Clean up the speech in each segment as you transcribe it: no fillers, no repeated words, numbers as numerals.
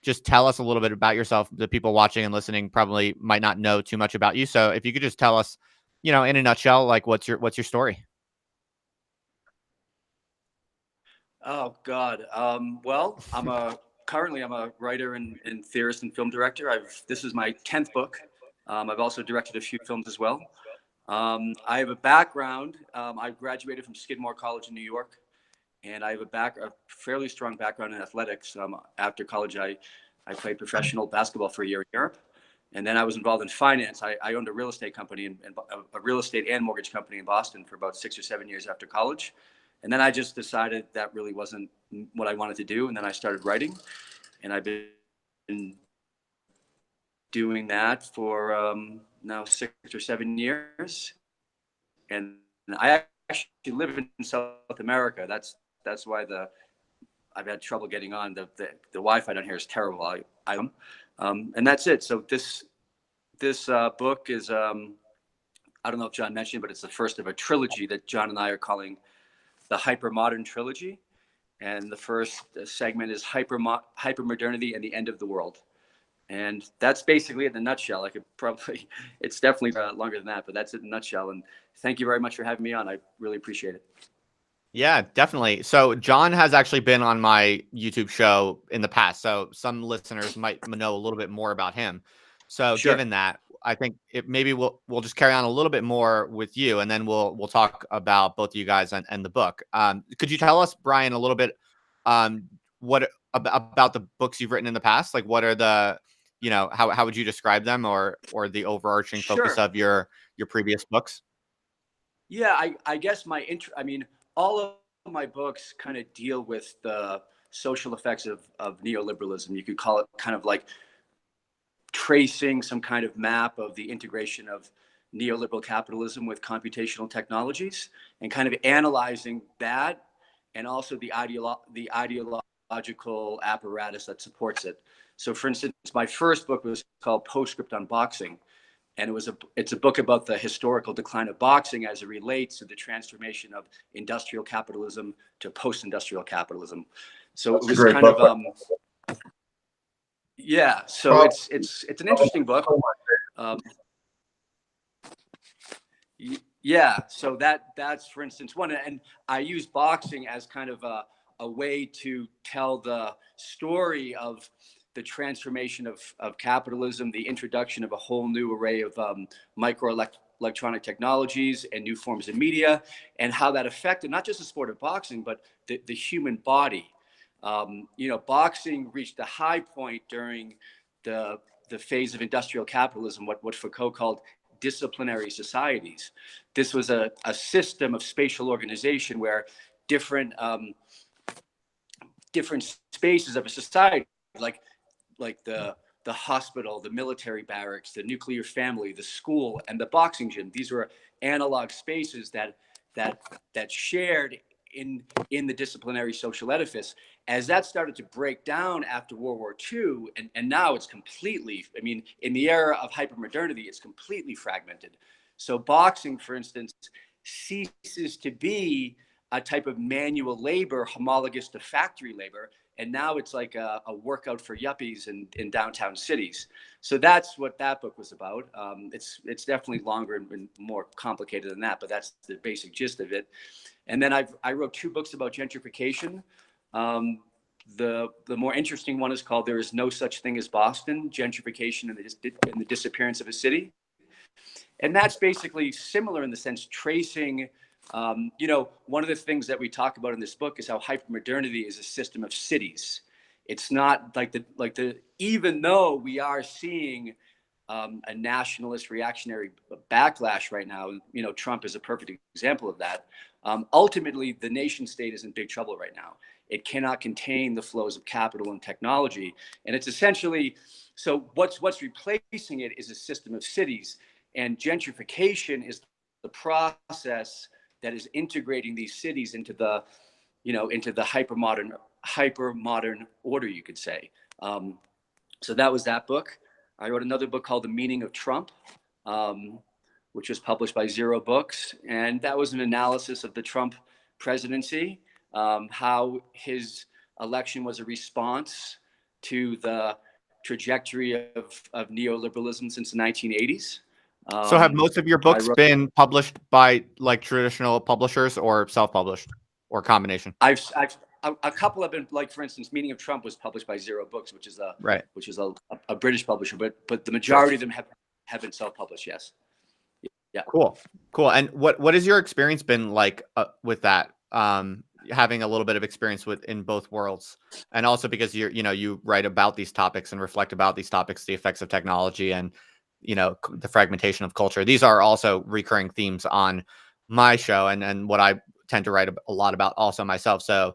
just tell us a little bit about yourself. The people watching and listening probably might not know too much about you. So if you could just tell us, in a nutshell, like what's your story? Oh God. Well, currently I'm a writer and theorist and film director. This is my 10th book. I've also directed a few films as well. I have a background. I graduated from Skidmore College in New York, and I have a fairly strong background in athletics. After college, I played professional basketball for a year in Europe, and then I was involved in finance. I owned a real estate company and a real estate and mortgage company in Boston for about 6 or 7 years after college. And then I just decided that really wasn't what I wanted to do. And then I started writing, and I've been doing that for now 6 or 7 years. And I actually live in South America. That's why I've had trouble getting on. The Wi-Fi down here is terrible. And that's it. So this book is I don't know if John mentioned, but it's the first of a trilogy that John and I are calling the hyper-modern trilogy. And the first segment is hyper-modernity and the end of the world. And that's basically it in a nutshell. It's definitely longer than that, but that's it in a nutshell. And thank you very much for having me on. I really appreciate it. Yeah, definitely. So John has actually been on my YouTube show in the past. So some listeners might know a little bit more about him. So Sure. given that, I think maybe we'll just carry on a little bit more with you, and then we'll talk about both of you guys and the book. Could you tell us, Brian, a little bit what about the books you've written in the past? Like, what are the how would you describe them, or the overarching focus Sure. of your previous books? Yeah, I guess all of my books kind of deal with the social effects of neoliberalism. You could call it kind of like tracing some kind of map of the integration of neoliberal capitalism with computational technologies, and kind of analyzing that, and also the ideological apparatus that supports it. So for instance, my first book was called Postscript on Boxing, and it's a book about the historical decline of boxing as it relates to the transformation of industrial capitalism to post-industrial capitalism. So That's it was a great kind book. of yeah. So it's an interesting book. Yeah. So that's for instance one, and I use boxing as kind of a way to tell the story of the transformation of capitalism, the introduction of a whole new array of electronic technologies and new forms of media, and how that affected not just the sport of boxing, but the human body. Boxing reached a high point during the phase of industrial capitalism, what Foucault called disciplinary societies. This was a system of spatial organization where different different spaces of a society, like the hospital, the military barracks, the nuclear family, the school, and the boxing gym. These were analog spaces that shared in the disciplinary social edifice. As that started to break down after World War II, and now it's completely, in the era of hypermodernity, it's completely fragmented. So boxing, for instance, ceases to be a type of manual labor homologous to factory labor, and now it's like a workout for yuppies in downtown cities. So that's what that book was about. It's definitely longer and more complicated than that, but that's the basic gist of it. And then I wrote 2 books about gentrification. The more interesting one is called "There Is No Such Thing as Boston: Gentrification and the Disappearance of a City," and that's basically similar in the sense tracing. One of the things that we talk about in this book is how hypermodernity is a system of cities. It's not even though we are seeing a nationalist reactionary backlash right now, Trump is a perfect example of that. Ultimately, the nation state is in big trouble right now. It cannot contain the flows of capital and technology. And it's essentially, so what's replacing it is a system of cities. And gentrification is the process that is integrating these cities into the hyper-modern order, you could say. So that was that book. I wrote another book called The Meaning of Trump, which was published by Zero Books. And that was an analysis of the Trump presidency, how his election was a response to the trajectory of neoliberalism since the 1980s. So have most of your books wrote, been published by like traditional publishers or self-published or combination? A couple have been, like, for instance, Meaning of Trump was published by Zero Books, which is a British publisher, but the majority of them have been self-published. Yes. Yeah. Cool. And what has your experience been like with that? Having a little bit of experience in both worlds, and also because you write about these topics and reflect about these topics, the effects of technology and the fragmentation of culture. These are also recurring themes on my show and what I tend to write a lot about also myself. So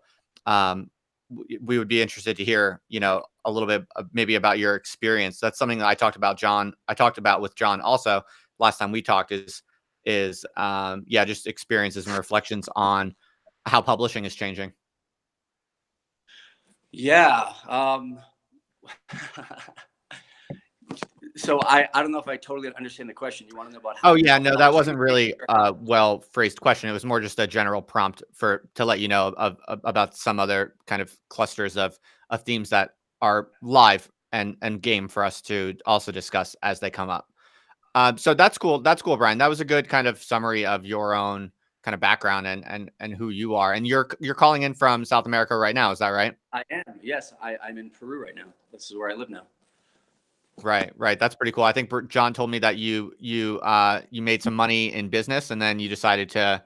we would be interested to hear a little bit maybe about your experience. That's something that I talked about with John also last time we talked is just experiences and reflections on how publishing is changing. Yeah. So I don't know if I totally understand the question. You want to know about how? Oh yeah, no, that wasn't really a well phrased question. It was more just a general prompt to let you know about some other kind of clusters of themes that are live and game for us to also discuss as they come up. So that's cool. That's cool, Brian. That was a good kind of summary of your own kind of background and who you are. And you're calling in from South America right now. Is that right? I am. Yes, I'm in Peru right now. This is where I live now. Right. That's pretty cool. I think John told me that you made some money in business and then you decided to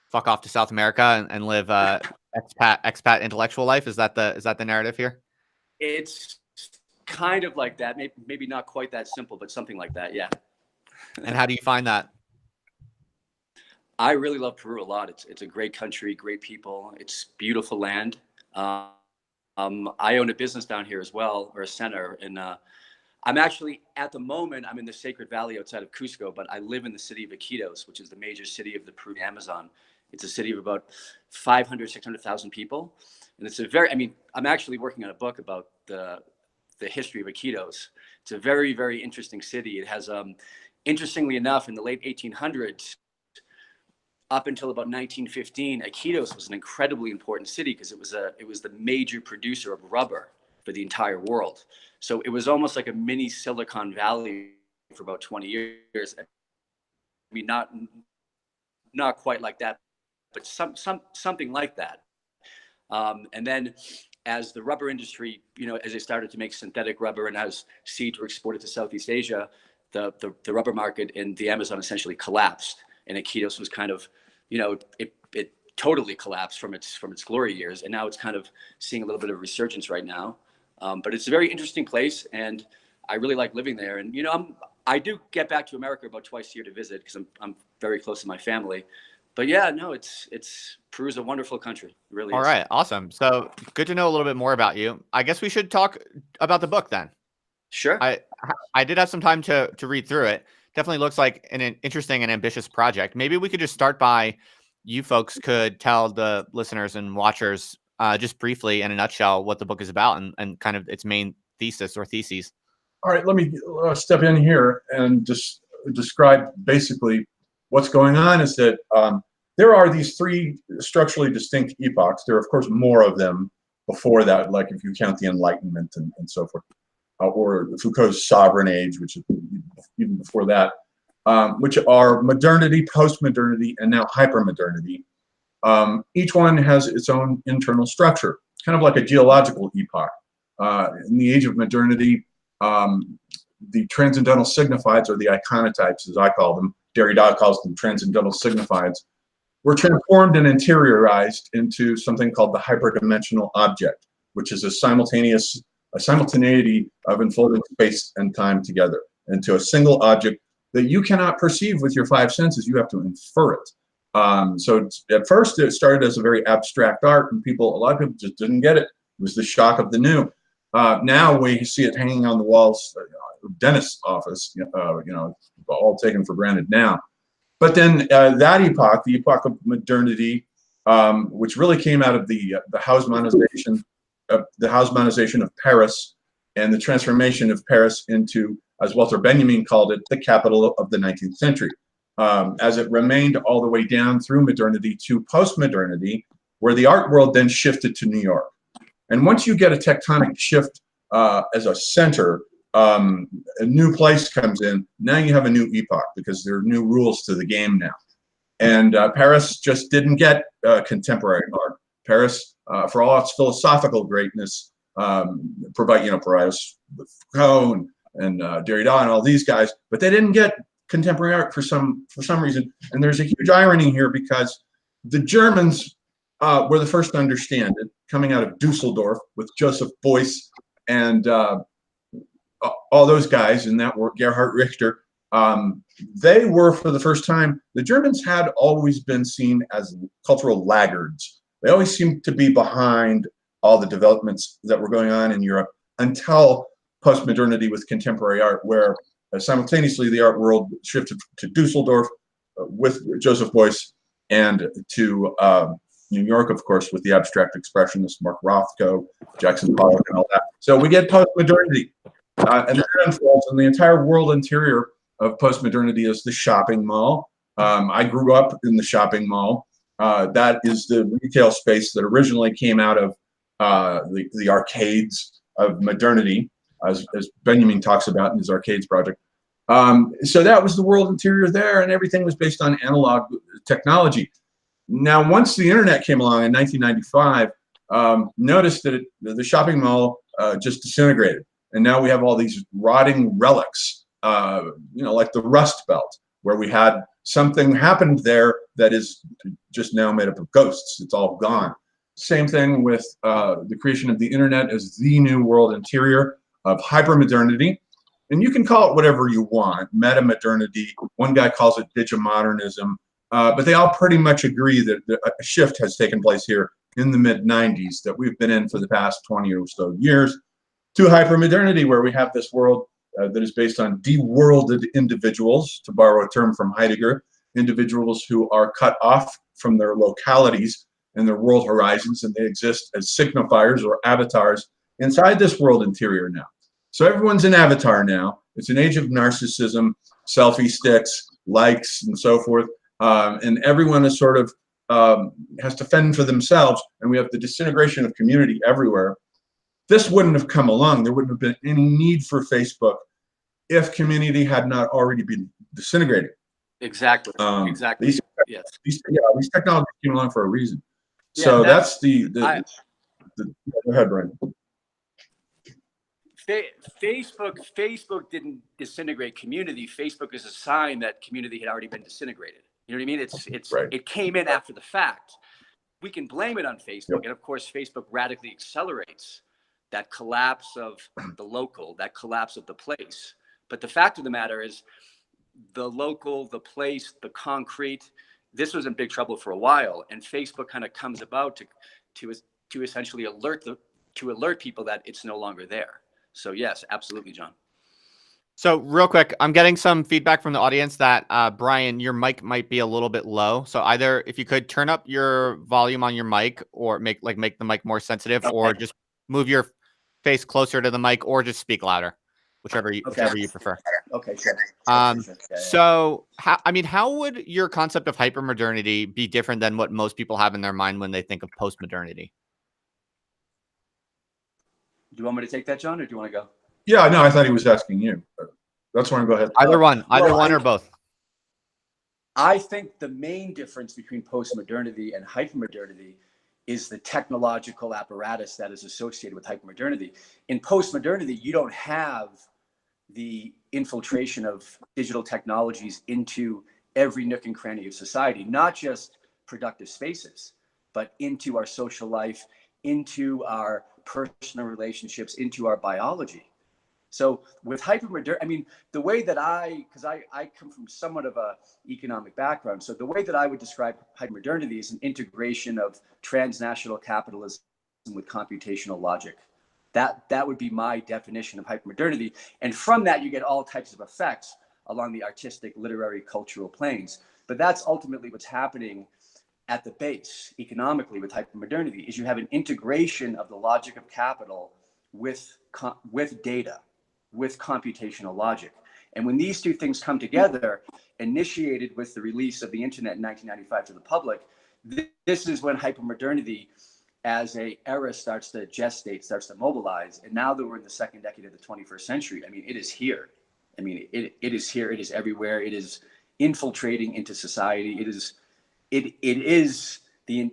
fuck off to South America and live expat intellectual life. Is that the narrative here? It's kind of like that. Maybe not quite that simple, but something like that. Yeah. And how do you find that? I really love Peru a lot. It's a great country, great people. It's beautiful land. I own a business down here as well, or a center, and I'm actually, at the moment, I'm in the Sacred Valley outside of Cusco, but I live in the city of Iquitos, which is the major city of the Peruvian Amazon. It's a city of about 500, 600,000 people. And it's I'm actually working on a book about the history of Iquitos. It's a very, very interesting city. It has, interestingly enough, in the late 1800s, up until about 1915, Iquitos was an incredibly important city because it was the major producer of rubber for the entire world. So it was almost like a mini Silicon Valley for about 20 years. I mean, not quite like that, but something like that. And then as the rubber industry, as they started to make synthetic rubber and as seeds were exported to Southeast Asia, the rubber market in the Amazon essentially collapsed. And Iquitos was kind of, it totally collapsed from its glory years. And now it's kind of seeing a little bit of resurgence right now. But it's a very interesting place, and I really like living there. And I do get back to America about twice a year to visit because I'm very close to my family. But yeah, no, it's Peru's a wonderful country. It really is. All right, awesome. So good to know a little bit more about you. I guess we should talk about the book then. Sure. I did have some time to read through it. Definitely looks like an interesting and ambitious project. Maybe we could just start by you folks could tell the listeners and watchers just briefly in a nutshell what the book is about and kind of its main thesis or theses. All right, let me step in here and just describe basically what's going on is that there are these three structurally distinct epochs. There are, of course, more of them before that, like if you count the Enlightenment and so forth, or Foucault's Sovereign Age, which is even before that, which are modernity, post-modernity, and now hypermodernity. Each one has its own internal structure, kind of like a geological epoch. In the age of modernity, the transcendental signifieds, or the iconotypes, as I call them, Derrida calls them transcendental signifieds, were transformed and interiorized into something called the hyperdimensional object, which is a simultaneity of enfolding space and time together into a single object that you cannot perceive with your five senses. You have to infer it. So at first it started as a very abstract art, and a lot of people just didn't get it. It was the shock of the new. Now we see it hanging on the walls of dentist's office, all taken for granted now. But then that epoch, the epoch of modernity, which really came out of the Haussmannization of Paris and the transformation of Paris into, as Walter Benjamin called it, the capital of the 19th century. As it remained all the way down through modernity to post-modernity, where the art world then shifted to New York. And once you get a tectonic shift as a center, a new place comes in. Now you have a new epoch because there are new rules to the game now. And Paris just didn't get contemporary art. Paris, for all its philosophical greatness, provide us with Foucault and Derrida and all these guys, but they didn't get contemporary art for some reason. And there's a huge irony here because the Germans were the first to understand it, coming out of Dusseldorf with Joseph Beuys and all those guys in that work, Gerhard Richter. They were, for the first time, the Germans had always been seen as cultural laggards. They always seemed to be behind all the developments that were going on in Europe until post-modernity with contemporary art, where simultaneously the art world shifted to Dusseldorf with Joseph Beuys and to New York, of course, with the abstract expressionists, Mark Rothko, Jackson Pollock, and all that. So we get post-modernity. And that unfolds, and the entire world interior of post-modernity is the shopping mall. I grew up in the shopping mall. That is the retail space that originally came out of the arcades of modernity, as Benjamin talks about in his Arcades project. So that was the world interior there, and everything was based on analog technology. Now, once the internet came along in 1995, notice that the shopping mall just disintegrated. And now we have all these rotting relics, like the Rust Belt, where we had something happened there that is just now made up of ghosts. It's all gone. Same thing with the creation of the internet as the new world interior of hypermodernity. And you can call it whatever you want, meta-modernity. One guy calls it digimodernism. But they all pretty much agree that a shift has taken place here in the mid-90s that we've been in for the past 20 or so years to hypermodernity, where we have this world that is based on de-worlded individuals, to borrow a term from Heidegger, individuals who are cut off from their localities and their world horizons, and they exist as signifiers or avatars inside this world interior now. So everyone's an avatar now. It's an age of narcissism, selfie sticks, likes, and so forth. And everyone is sort of has to fend for themselves, and we have the disintegration of community everywhere. This wouldn't have come along. There wouldn't have been any need for Facebook if community had not already been disintegrating. Exactly. Exactly. These technologies came along for a reason. Yeah, so that's the go ahead, Brian. Facebook didn't disintegrate community. Facebook is a sign that community had already been disintegrated. You know what I mean? It came in after the fact. We can blame it on Facebook, and of course, Facebook radically accelerates that collapse of the local, that collapse of the place. But the fact of the matter is, the local, the place, the concrete, this was in big trouble for a while, and Facebook kind of comes about to essentially alert people that it's no longer there. So yes, absolutely, John. So real quick, I'm getting some feedback from the audience that Brian, your mic might be a little bit low. So either if you could turn up your volume on your mic, or make the mic more sensitive, or just move your face closer to the mic, or just speak louder, whichever you prefer. Okay, sure. So how would your concept of hypermodernity be different than what most people have in their mind when they think of postmodernity? Do you want me to take that, John, or do you want to go? Yeah, no, I thought he was asking you. That's why I go ahead. Either one or both. I think the main difference between postmodernity and hypermodernity is the technological apparatus that is associated with hypermodernity. In postmodernity, you don't have the infiltration of digital technologies into every nook and cranny of society, not just productive spaces, but into our social life, into our personal relationships, into our biology. So with hypermodernity, the way that because I come from somewhat of a economic background, so the way that I would describe hypermodernity is an integration of transnational capitalism with computational logic. That would be my definition of hypermodernity. And from that, you get all types of effects along the artistic, literary, cultural planes. But that's ultimately what's happening at the base economically with hypermodernity, is you have an integration of the logic of capital with data, with computational logic. And when these two things come together, initiated with the release of the internet in 1995 to the public, this is when hypermodernity as a era starts to gestate, starts to mobilize. And now that we're in the second decade of the 21st century, I mean, it is here. I mean, it is here. It is everywhere. It is infiltrating into society. It is the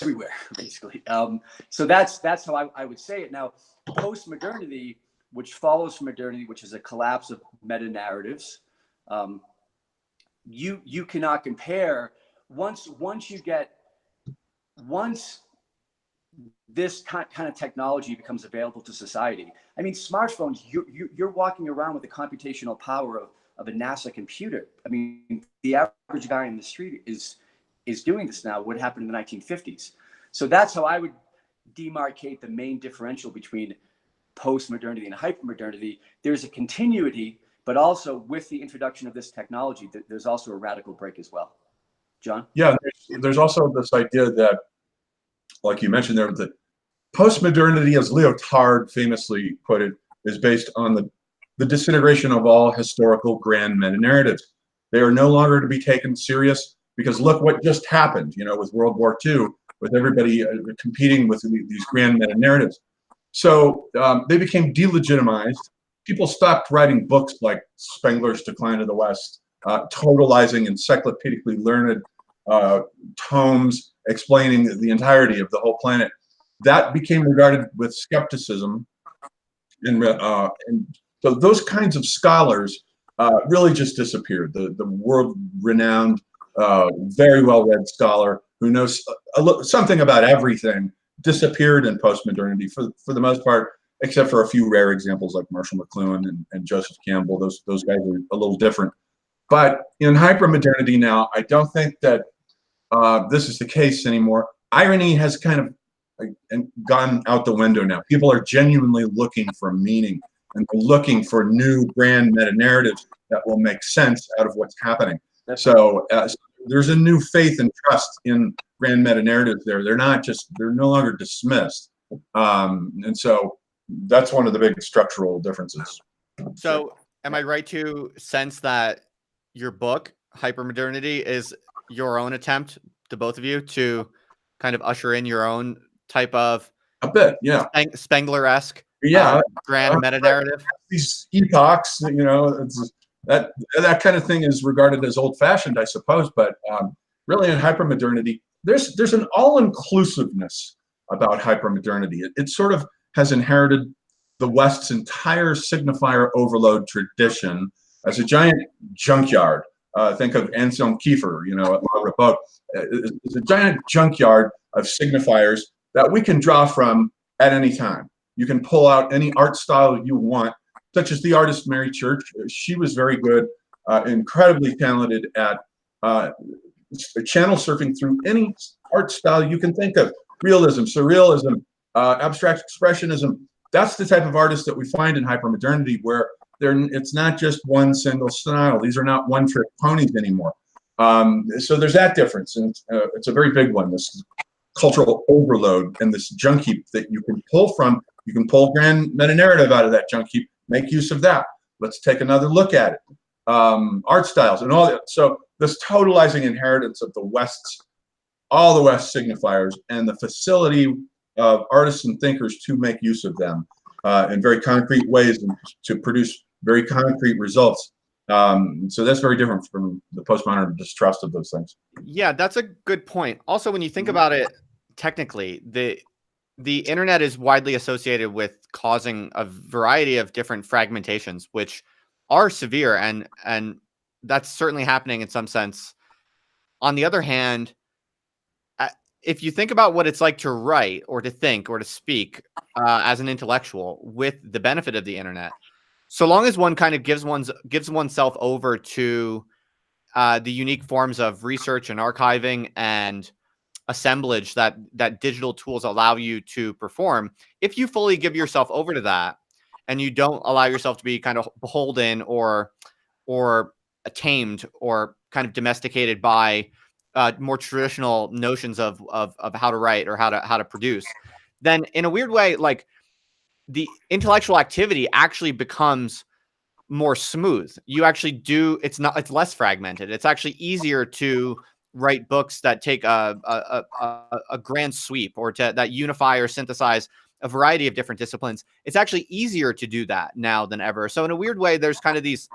everywhere, basically. So that's how I would say it. Now, post-modernity, which follows from modernity, which is a collapse of meta-narratives, you cannot compare. Once this kind of technology becomes available to society, I mean, smartphones, you're walking around with the computational power of a NASA computer. I mean, the average guy in the street is doing this now. What happened in the 1950s? So that's how I would demarcate the main differential between post-modernity and hypermodernity. There's a continuity, but also with the introduction of this technology, there's also a radical break as well. John? Yeah, there's also this idea that, like you mentioned there, that post-modernity, as Lyotard famously put it, is based on the disintegration of all historical grand meta-narratives. They are no longer to be taken serious because look what just happened, you know, with World War II, with everybody competing with these grand meta-narratives. So they became delegitimized. People stopped writing books like Spengler's Decline of the West, totalizing encyclopedically learned tomes explaining the entirety of the whole planet. That became regarded with skepticism. And so those kinds of scholars really just disappeared. The world-renowned, very well-read scholar who knows something about everything disappeared in post-modernity for the most part, except for a few rare examples like Marshall McLuhan and Joseph Campbell. Those guys are a little different. But in hypermodernity now, I don't think that this is the case anymore. Irony has kind of gone out the window now. People are genuinely looking for meaning and looking for new grand meta-narratives that will make sense out of what's happening. So there's a new faith and trust in grand meta-narratives there. They're no longer dismissed. And so that's one of the big structural differences. So am I right to sense that your book, Hypermodernity, is your own attempt, to both of you, to kind of usher in your own type of a bit, yeah, Spengler-esque, yeah, grand meta-narrative? These epochs, you know, that kind of thing is regarded as old-fashioned, I suppose. But really, in hypermodernity, there's an all-inclusiveness about hypermodernity. It sort of has inherited the West's entire signifier overload tradition as a giant junkyard. Think of Anselm Kiefer, you know, at La Repoque. It's a giant junkyard of signifiers that we can draw from at any time. You can pull out any art style you want, such as the artist Mary Church. She was very good, incredibly talented at channel surfing through any art style you can think of. Realism, surrealism, abstract expressionism. That's the type of artist that we find in hypermodernity, where it's not just one single style. These are not one-trick ponies anymore. So there's that difference, and it's a very big one, this cultural overload and this junk heap that you can pull from. You can pull grand meta-narrative out of that junk heap, make use of that. Let's take another look at it. Art styles and all that. So this totalizing inheritance of all the West signifiers, and the facility of artists and thinkers to make use of them in very concrete ways and to produce very concrete results. So that's very different from the postmodern distrust of those things. Yeah, that's a good point. Also, when you think about it technically, the internet is widely associated with causing a variety of different fragmentations, which are severe, and that's certainly happening in some sense. On the other hand, if you think about what it's like to write or to think or to speak as an intellectual with the benefit of the internet, so long as one kind of gives oneself over to the unique forms of research and archiving and assemblage that digital tools allow you to perform, if you fully give yourself over to that and you don't allow yourself to be kind of beholden or tamed or kind of domesticated by more traditional notions of how to write or how to produce, then in a weird way, like, the intellectual activity actually becomes more smooth. You actually it's less fragmented. It's actually easier to write books that take a grand sweep, or that unify or synthesize a variety of different disciplines, it's actually easier to do that now than ever. So in a weird way, there's kind of these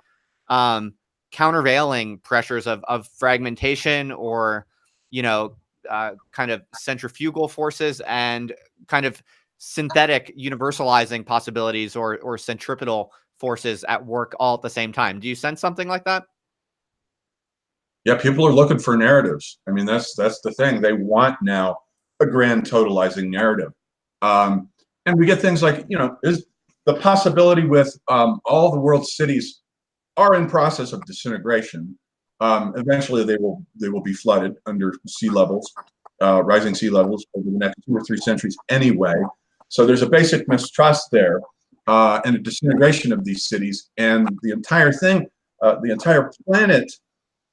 countervailing pressures of fragmentation, or, kind of centrifugal forces, and kind of synthetic universalizing possibilities, or centripetal forces at work all at the same time. Do you sense something like that? Yeah, people are looking for narratives. I mean, that's the thing. They want now a grand totalizing narrative. And we get things like, is the possibility with all the world's cities are in process of disintegration. Eventually, they will be flooded under sea levels, rising sea levels over the next 2 or 3 centuries anyway. So there's a basic mistrust there, and a disintegration of these cities, and the entire thing, the entire planet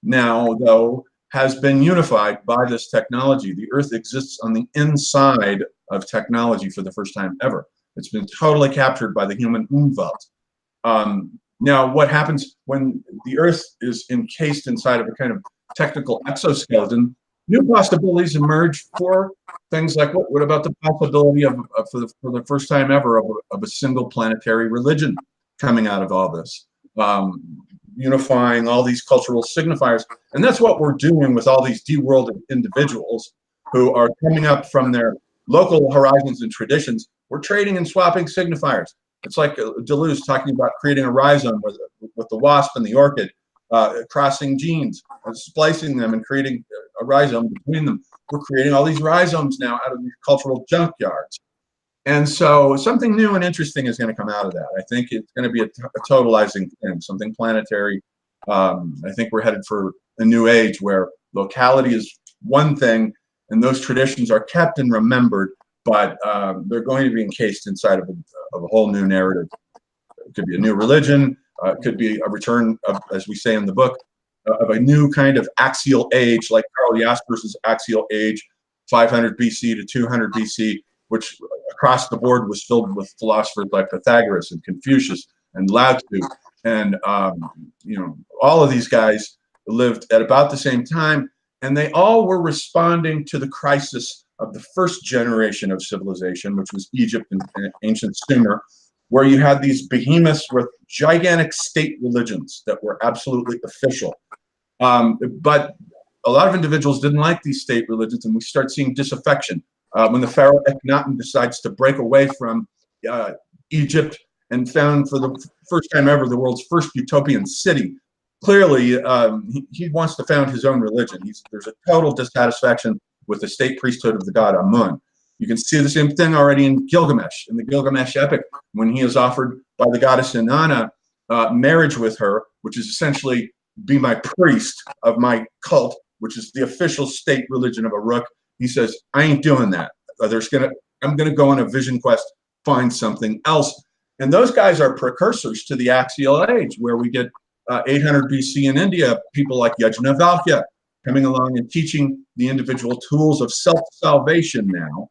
now, though, has been unified by this technology. The Earth exists on the inside of technology for the first time ever. It's been totally captured by the human Umwelt. Now, what happens when the Earth is encased inside of a kind of technical exoskeleton? New possibilities emerge for things like, what about the possibility of for the first time ever, of a single planetary religion coming out of all this? Unifying all these cultural signifiers. And that's what we're doing with all these de-worlded individuals who are coming up from their local horizons and traditions. We're trading and swapping signifiers. It's like Deleuze talking about creating a rhizome with the wasp and the orchid, crossing genes, splicing them and creating a rhizome between them. We're creating all these rhizomes now out of these cultural junkyards. And so something new and interesting is going to come out of that. I think it's going to be a totalizing thing, something planetary. I think we're headed for a new age where locality is one thing, and those traditions are kept and remembered, but they're going to be encased inside of a whole new narrative. It could be a new religion. It could be a return of, as we say in the book, of a new kind of axial age, like Karl Jaspers's axial age, 500 BC to 200 BC, which across the board was filled with philosophers like Pythagoras and Confucius and Lao Tzu. And, all of these guys lived at about the same time, and they all were responding to the crisis of the first generation of civilization, which was Egypt and ancient Sumer, where you had these behemoths with gigantic state religions that were absolutely official. But a lot of individuals didn't like these state religions, and we start seeing disaffection. When the pharaoh Akhenaten decides to break away from Egypt and found for the first time ever the world's first utopian city, clearly he wants to found his own religion. There's a total dissatisfaction with the state priesthood of the god Amun. You can see the same thing already in Gilgamesh, in the Gilgamesh epic, when he is offered by the goddess Inanna marriage with her, which is essentially be my priest of my cult, which is the official state religion of Uruk. He says, I ain't doing that. I'm gonna go on a vision quest, find something else. And those guys are precursors to the axial age, where we get 800 BC in India, people like Yajnavalkya coming along and teaching the individual tools of self-salvation now,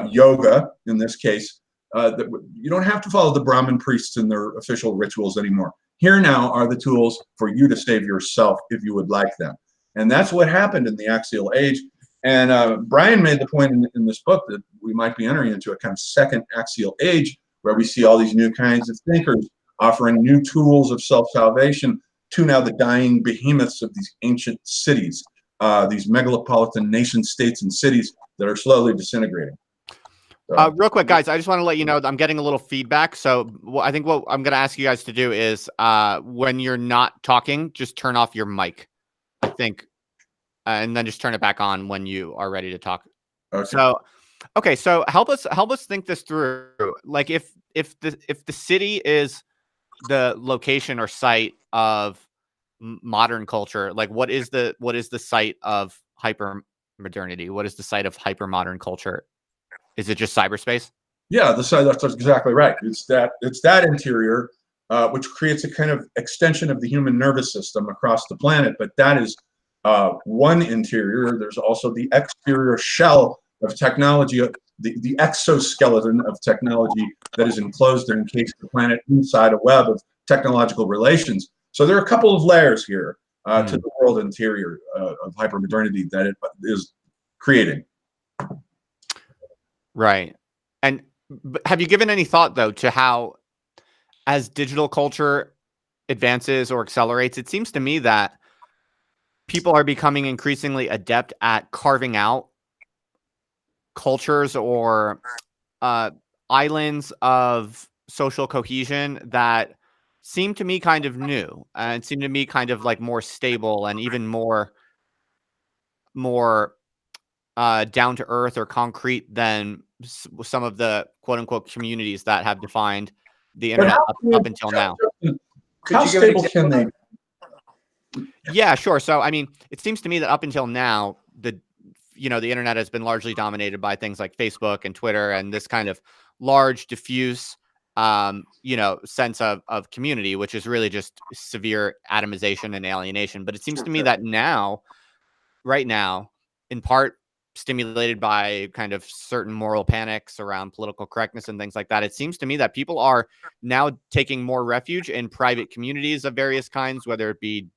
yoga in this case. That you don't have to follow the Brahmin priests and their official rituals anymore. Here now are the tools for you to save yourself if you would like them. And that's what happened in the axial age. And Brian made the point in this book that we might be entering into a kind of second axial age, where we see all these new kinds of thinkers offering new tools of self-salvation to now the dying behemoths of these ancient cities, these megalopolitan nation states and cities that are slowly disintegrating. So, real quick, guys, I just want to let you know that I'm getting a little feedback. So I think what I'm going to ask you guys to do is when you're not talking, just turn off your mic, I think, and then just turn it back on when you are ready to talk. Okay. So help us think this through. Like if the city is the location or site of modern culture, like what is the site of hyper-modernity? What is the site of hyper-modern culture? Is it just cyberspace? Yeah, that's exactly right. It's that interior, which creates a kind of extension of the human nervous system across the planet. But that is one interior. There's also the exterior shell of technology, the exoskeleton of technology that is enclosed and encased the planet inside a web of technological relations. So there are a couple of layers here. to the world interior of hypermodernity that it is creating. Right. And have you given any thought, though, to how, as digital culture advances or accelerates, it seems to me that people are becoming increasingly adept at carving out cultures or islands of social cohesion that seem to me kind of new and seem to me kind of like more stable and even more down to earth or concrete than some of the quote unquote communities that have defined the But internet up until now. How stable can they? Yeah, sure. So, I mean, it seems to me that up until now, the internet has been largely dominated by things like Facebook and Twitter and this kind of large, diffuse, sense of community, which is really just severe atomization and alienation. But it seems to me that right now, in part stimulated by kind of certain moral panics around political correctness and things like that, it seems to me that people are now taking more refuge in private communities of various kinds, whether it be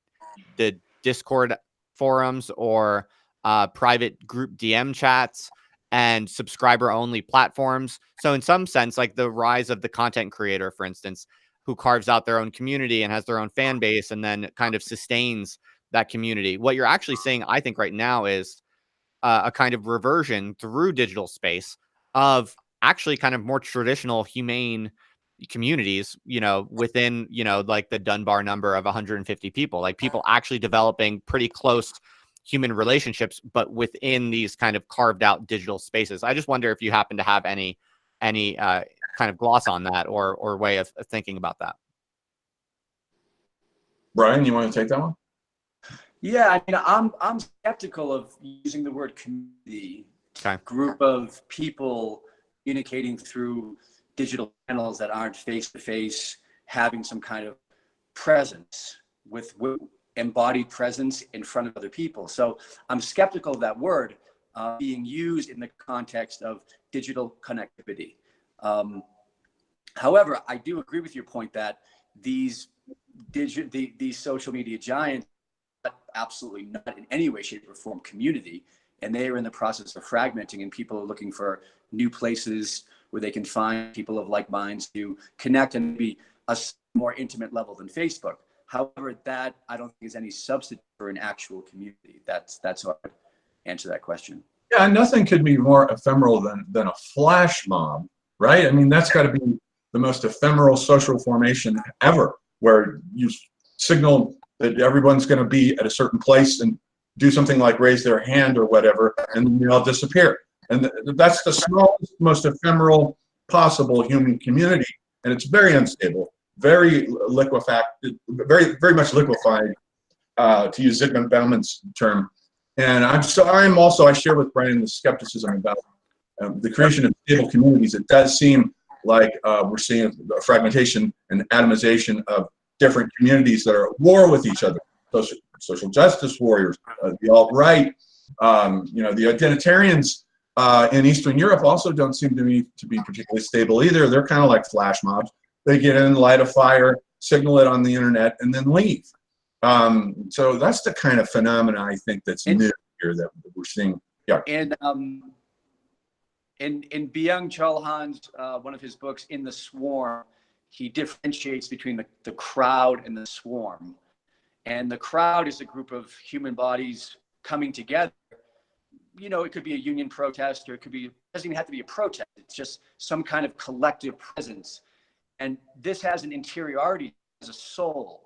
the Discord forums or private group DM chats and subscriber only platforms. So in some sense, like the rise of the content creator, for instance, who carves out their own community and has their own fan base and then kind of sustains that community. What you're actually seeing, I think, right now is a kind of reversion through digital space of actually kind of more traditional, humane communities, within, like the Dunbar number of 150 people, like people actually developing pretty close human relationships, but within these kind of carved out digital spaces. I just wonder if you happen to have any kind of gloss on that or way of thinking about that. Brian, you want to take that one? Yeah, I mean, I'm skeptical of using the word community. Okay. Group of people communicating through digital channels that aren't face to face, having some kind of presence with embodied presence in front of other people. So I'm skeptical of that word being used in the context of digital connectivity. However, I do agree with your point that these social media giants absolutely not in any way, shape, or form community, and they are in the process of fragmenting, and people are looking for new places where they can find people of like minds to connect and be a more intimate level than Facebook. However, that I don't think is any substitute for an actual community. That's how I would answer that question. Yeah, nothing could be more ephemeral than a flash mob, right? I mean, that's got to be the most ephemeral social formation ever, where you signal that everyone's going to be at a certain place and do something like raise their hand or whatever, and then they all disappear. And that's the smallest, most ephemeral possible human community, and it's very unstable, very liquefacted, very, very much liquefied, to use Zygmunt Bauman's term. And I share with Brian the skepticism about the creation of stable communities. It does seem like we're seeing a fragmentation and atomization of different communities that are at war with each other. Social justice warriors, the alt-right, the identitarians in Eastern Europe also don't seem to me to be particularly stable either. They're kind of like flash mobs. They get in, light a fire, signal it on the internet, and then leave. So that's the kind of phenomena I think that's new here that we're seeing. Yeah. And in Byung-Chul Han's one of his books, In the Swarm, he differentiates between the crowd and the swarm. And the crowd is a group of human bodies coming together. It could be a union protest, or it doesn't even have to be a protest. It's just some kind of collective presence. And this has an interiority, as a soul.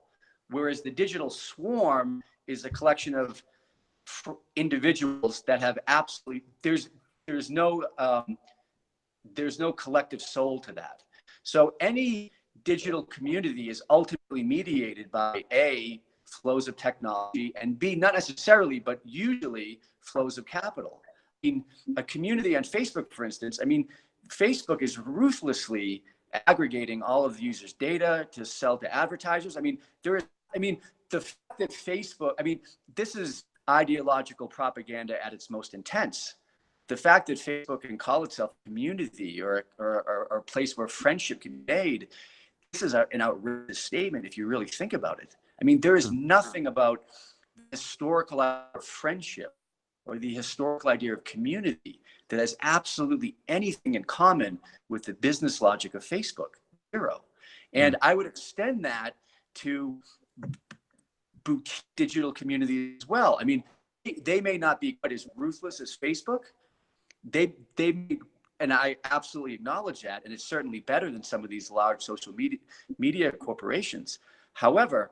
Whereas the digital swarm is a collection of individuals that have absolutely, there's no collective soul to that. So any digital community is ultimately mediated by A, flows of technology, and B, not necessarily, but usually flows of capital. I mean, a community on Facebook, for instance, Facebook is ruthlessly aggregating all of the users' data to sell to advertisers. The fact that Facebook, this is ideological propaganda at its most intense. The fact that Facebook can call itself a community or a place where friendship can be made, this is an outrageous statement if you really think about it. There is nothing about historical idea of friendship or the historical idea of community that has absolutely anything in common with the business logic of Facebook. Zero. And I would extend that to boutique digital communities as well. I mean, they may not be quite as ruthless as Facebook. They and I absolutely acknowledge that, and it's certainly better than some of these large social media corporations. However,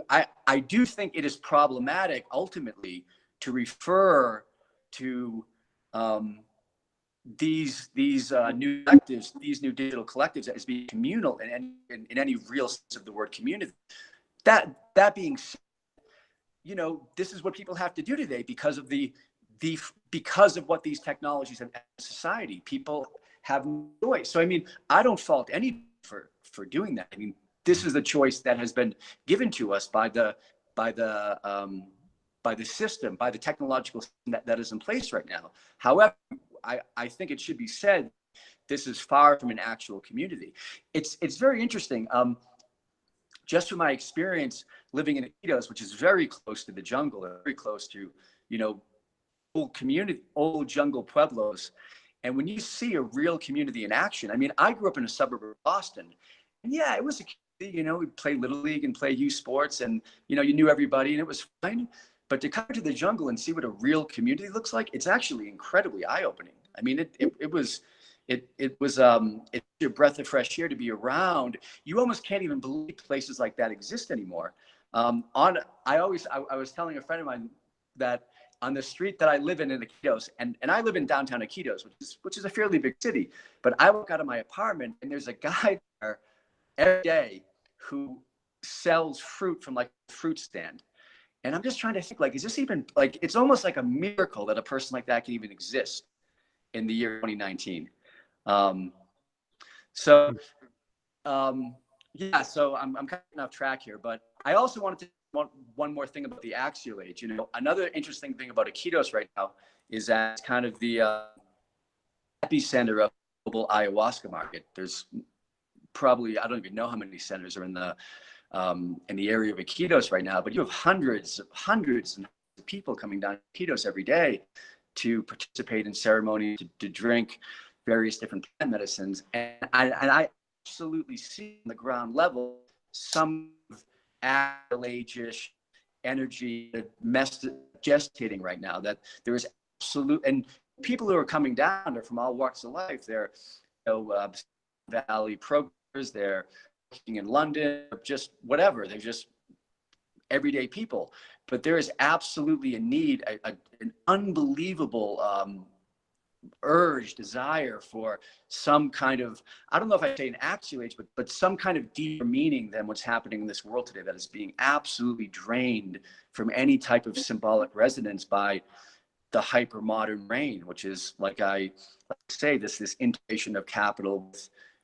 I do think it is problematic ultimately to refer to these new collectives, these new digital collectives as being communal in any real sense of the word community. That being said, you know, this is what people have to do today because of because of what these technologies have in society. People have no choice. So I mean, I don't fault any for doing that. I mean, this is the choice that has been given to us by the system, by the technological system that is in place right now. However, I think it should be said, this is far from an actual community. It's very interesting. Just from my experience living in Iquitos, which is very close to the jungle, very close to, you know, old jungle pueblos. And when you see a real community in action, I mean, I grew up in a suburb of Boston. And yeah, it was a community, you know, we'd play Little League and play youth sports and, you know, you knew everybody and it was fine. But to come to the jungle and see what a real community looks like, it's actually incredibly eye-opening. I mean, it was a breath of fresh air to be around. You almost can't even believe places like that exist anymore. I was telling a friend of mine that on the street that I live in Iquitos, and I live in downtown Iquitos, which is a fairly big city, but I walk out of my apartment and there's a guy there every day who sells fruit from like a fruit stand. And I'm just trying to think, like, is this even, like, it's almost like a miracle that a person like that can even exist in the year 2019. So I'm kind of off track here, but I also wanted to one more thing about the axial age. You know, another interesting thing about Iquitos right now is that it's kind of the epicenter of the global ayahuasca market. There's probably, I don't even know how many centers are in the area of Iquitos right now, but you have hundreds of people coming down to Iquitos every day to participate in ceremony, to drink various different plant medicines. And I absolutely see on the ground level some axial age-ish energy gestating right now, that there is absolute, and people who are coming down are from all walks of life. They're, you know, Valley programmers, they're working in London, just whatever. They're just everyday people. But there is absolutely a need, an unbelievable urge, desire for some kind of, I don't know if I'd say an axial age, but some kind of deeper meaning than what's happening in this world today that is being absolutely drained from any type of symbolic resonance by the hyper-modern brain, which is, like I say, this integration of capital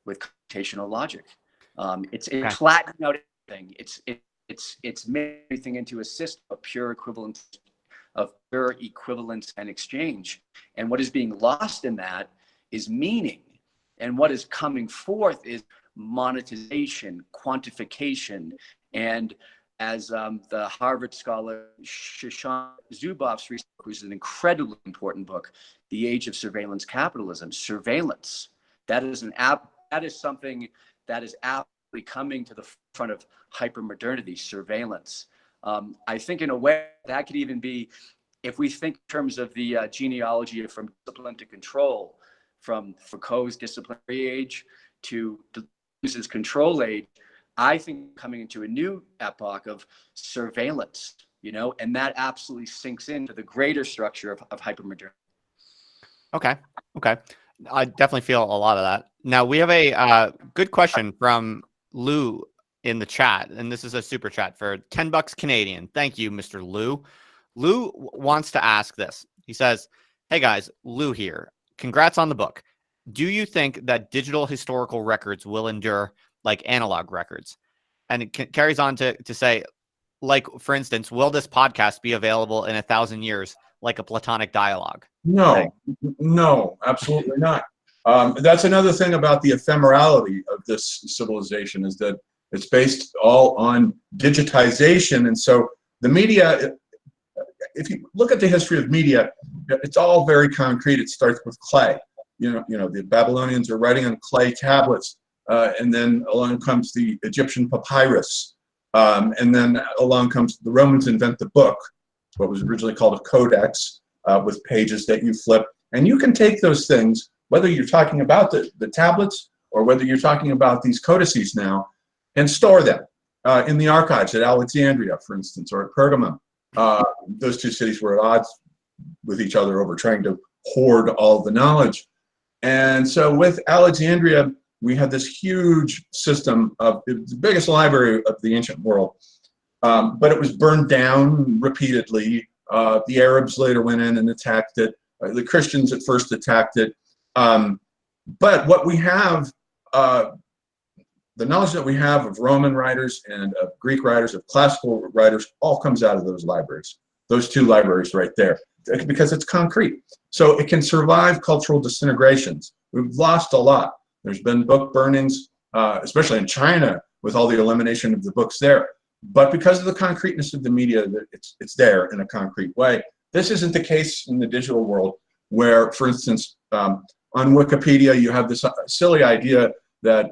with computational logic. It's flattening out everything. It's making everything into a system of pure equivalence and exchange. And what is being lost in that is meaning. And what is coming forth is monetization, quantification. And as the Harvard scholar Shoshana Zuboff's research, which is an incredibly important book, The Age of Surveillance Capitalism, surveillance. That is something that is absolutely coming to the front of hypermodernity, surveillance. I think in a way that could even be, if we think in terms of the genealogy from discipline to control, from Foucault's disciplinary age to Deleuze's control age, I think coming into a new epoch of surveillance, you know, and that absolutely sinks into the greater structure of hypermodernity. Okay. I definitely feel a lot of that. Now we have a good question from Lou in the chat, and this is a super chat for $10 Canadian. Thank you, Mr. Lou. Lou wants to ask this. He says, "Hey guys, Lou here. Congrats on the book. Do you think that digital historical records will endure like analog records?" And it carries on to say, like, for instance, will this podcast be available in 1,000 years like a Platonic dialogue? No, absolutely not. That's another thing about the ephemerality of this civilization, is that it's based all on digitization. And so The media, if you look at the history of media, it's all very concrete. It starts with clay. The Babylonians are writing on clay tablets, and then along comes the Egyptian papyrus, and then along comes the Romans invent the book, what was originally called a codex, with pages that you flip. And you can take those things, whether you're talking about the tablets or whether you're talking about these codices now, and store them in the archives at Alexandria, for instance, or at Pergamum. Those two cities were at odds with each other over trying to hoard all the knowledge. And so with Alexandria, we had this huge system of the biggest library of the ancient world, but it was burned down repeatedly. The Arabs later went in and attacked it. The Christians at first attacked it. But what we have, the knowledge that we have of Roman writers and of Greek writers, of classical writers, all comes out of those libraries, those two libraries right there, because it's concrete. So it can survive cultural disintegrations. We've lost a lot. There's been book burnings, especially in China, with all the elimination of the books there. But because of the concreteness of the media, it's there in a concrete way. This isn't the case in the digital world, where, for instance, on Wikipedia, you have this silly idea that,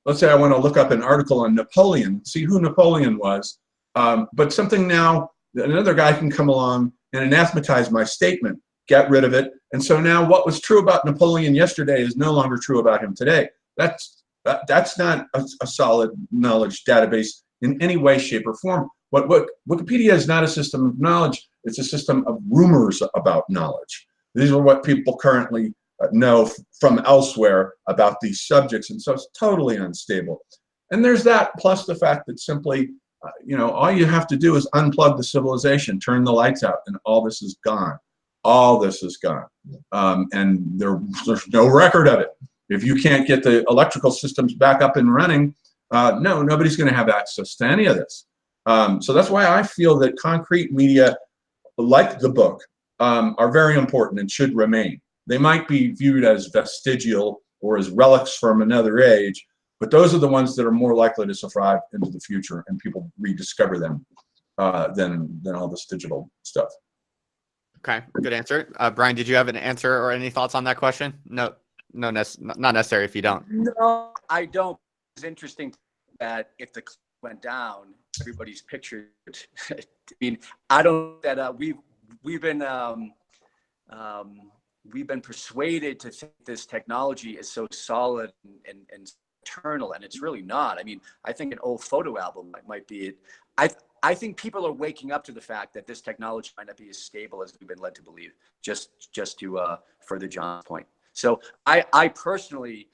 let's say I want to look up an article on Napoleon, see who Napoleon was, but something now, another guy can come along and anathematize my statement, get rid of it, and so now what was true about Napoleon yesterday is no longer true about him today. That's not a solid knowledge database in any way, shape, or form. What Wikipedia is not a system of knowledge, it's a system of rumors about knowledge. These are what people currently know from elsewhere about these subjects, and so it's totally unstable. And there's that, plus the fact that simply, all you have to do is unplug the civilization, turn the lights out, and all this is gone. All this is gone. And there's no record of it. If you can't get the electrical systems back up and running, nobody's going to have access to any of this. So that's why I feel that concrete media, like the book, are very important and should remain. They might be viewed as vestigial or as relics from another age, but those are the ones that are more likely to survive into the future and people rediscover them than all this digital stuff. Okay, good answer. Brian, did you have an answer or any thoughts on that question? No, not necessary if you don't. No, I don't. It's interesting that if the clip went down, everybody's pictured. I mean, I don't that we've been persuaded to think this technology is so solid and eternal, and it's really not. I mean, I think an old photo album might be it. I think people are waking up to the fact that this technology might not be as stable as we've been led to believe, just to further John's point. So I personally,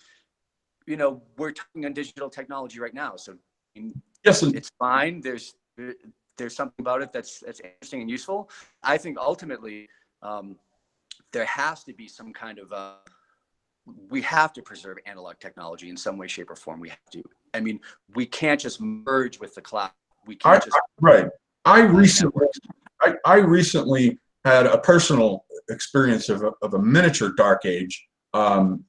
we're talking on digital technology right now. So yes, it's fine. There's something about it that's interesting and useful. I think ultimately there has to be some kind of we have to preserve analog technology in some way, shape, or form. We have to. I mean, we can't just merge with the cloud. We can't right. I recently had a personal experience of a miniature dark age, in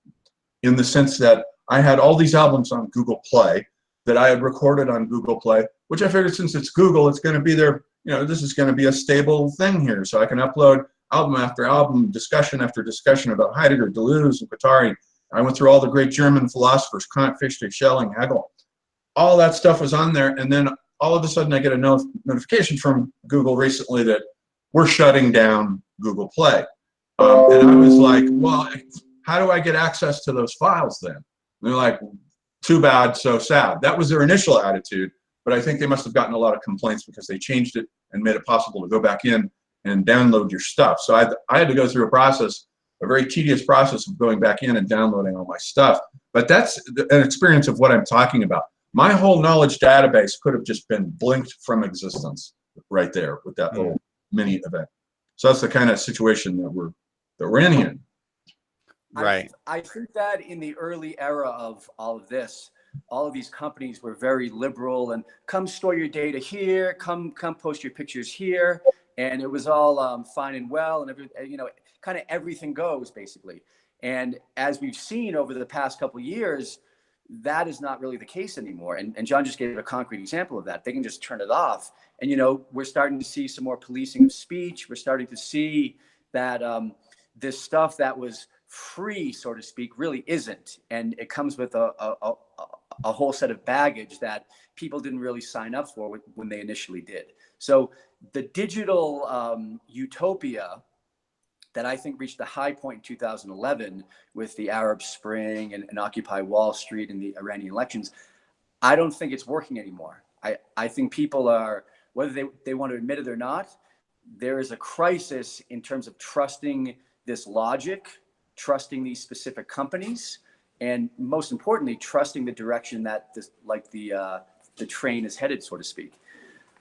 the sense that I had all these albums on Google Play that I had recorded on Google Play, which I figured since it's Google, it's going to be there. This is going to be a stable thing here, so I can upload album after album, discussion after discussion about Heidegger, Deleuze, and Guattari. I went through all the great German philosophers, Kant, Fichte, Schelling, Hegel. All that stuff was on there, and then all of a sudden I get a notification from Google recently that we're shutting down Google Play. And I was like, well, how do I get access to those files then? And they're like, too bad, so sad. That was their initial attitude, but I think they must have gotten a lot of complaints because they changed it and made it possible to go back in and download your stuff. So I had to go through a very tedious process of going back in and downloading all my stuff. But that's an experience of what I'm talking about. My whole knowledge database could have just been blinked from existence right there with that little mini event. So that's the kind of situation that we're in here. Right. I think that in the early era of all of this, all of these companies were very liberal and come store your data here, come post your pictures here, and it was all fine and well, and kind of everything goes basically. And as we've seen over the past couple of years, that is not really the case anymore. And John just gave a concrete example of that. They can just turn it off. And, you know, we're starting to see some more policing of speech. We're starting to see that this stuff that was free, so to speak, really isn't. And it comes with a whole set of baggage that people didn't really sign up for when they initially did. So the digital utopia that I think reached the high point in 2011 with the Arab Spring and Occupy Wall Street and the Iranian elections, I don't think it's working anymore. I think people are, whether they want to admit it or not, there is a crisis in terms of trusting this logic, trusting these specific companies, and most importantly, trusting the direction that this, like the train is headed, so to speak.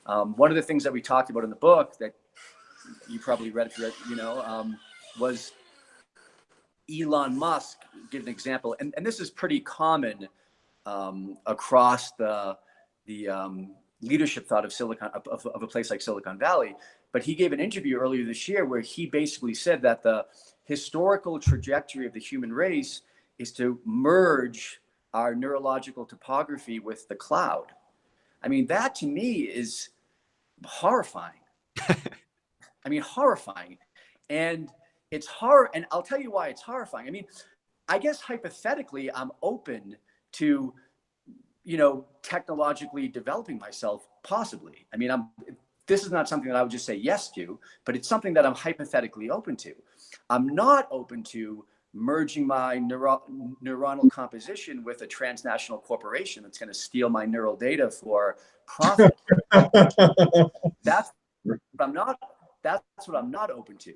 One of the things that we talked about in the book that you probably read, you know, was Elon Musk give an example, and this is pretty common across the leadership thought of of a place like Silicon Valley. But he gave an interview earlier this year where he basically said that the historical trajectory of the human race is to merge our neurological topography with the cloud. I mean, that to me is horrifying. I mean, horrifying. And it's horror. And I'll tell you why it's horrifying. I mean, I guess hypothetically, I'm open to, you know, technologically developing myself, possibly. I mean, this is not something that I would just say yes to, but it's something that I'm hypothetically open to. I'm not open to merging my neuronal composition with a transnational corporation that's going to steal my neural data for profit. That's what I'm not open to.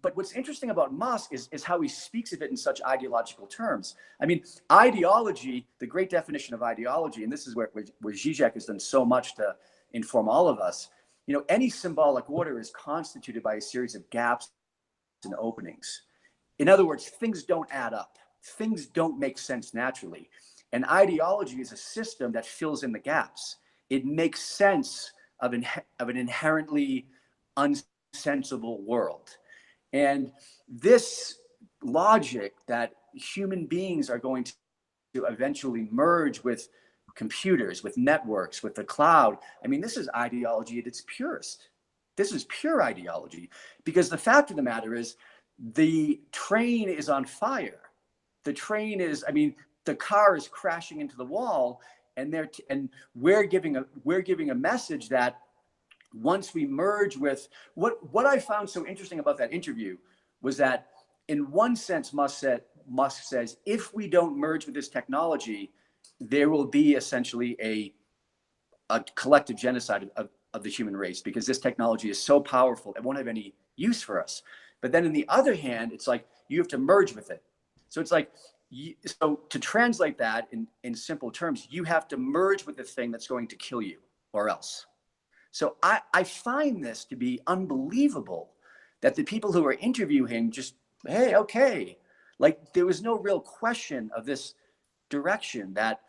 But what's interesting about Musk is how he speaks of it in such ideological terms. I mean, ideology, the great definition of ideology, and this is where Zizek has done so much to inform all of us, you know, any symbolic order is constituted by a series of gaps and openings. In other words, things don't add up. Things don't make sense naturally. And ideology is a system that fills in the gaps. It makes sense of an inherently unsensible world. And this logic that human beings are going to eventually merge with computers, with networks, with the cloud, I mean, this is ideology at its purest. This is pure ideology, because the fact of the matter is the train is on fire. The train is, I mean, the car is crashing into the wall, and we're giving a message that once we merge with what I found so interesting about that interview was that in one sense, Musk says, if we don't merge with this technology, there will be essentially a collective genocide of the human race, because this technology is so powerful, it won't have any use for us. But then on the other hand, it's like, you have to merge with it. So it's like, so to translate that in simple terms, you have to merge with the thing that's going to kill you or else. So I find this to be unbelievable that the people who are interviewing him just, hey, okay. Like, there was no real question of this direction, that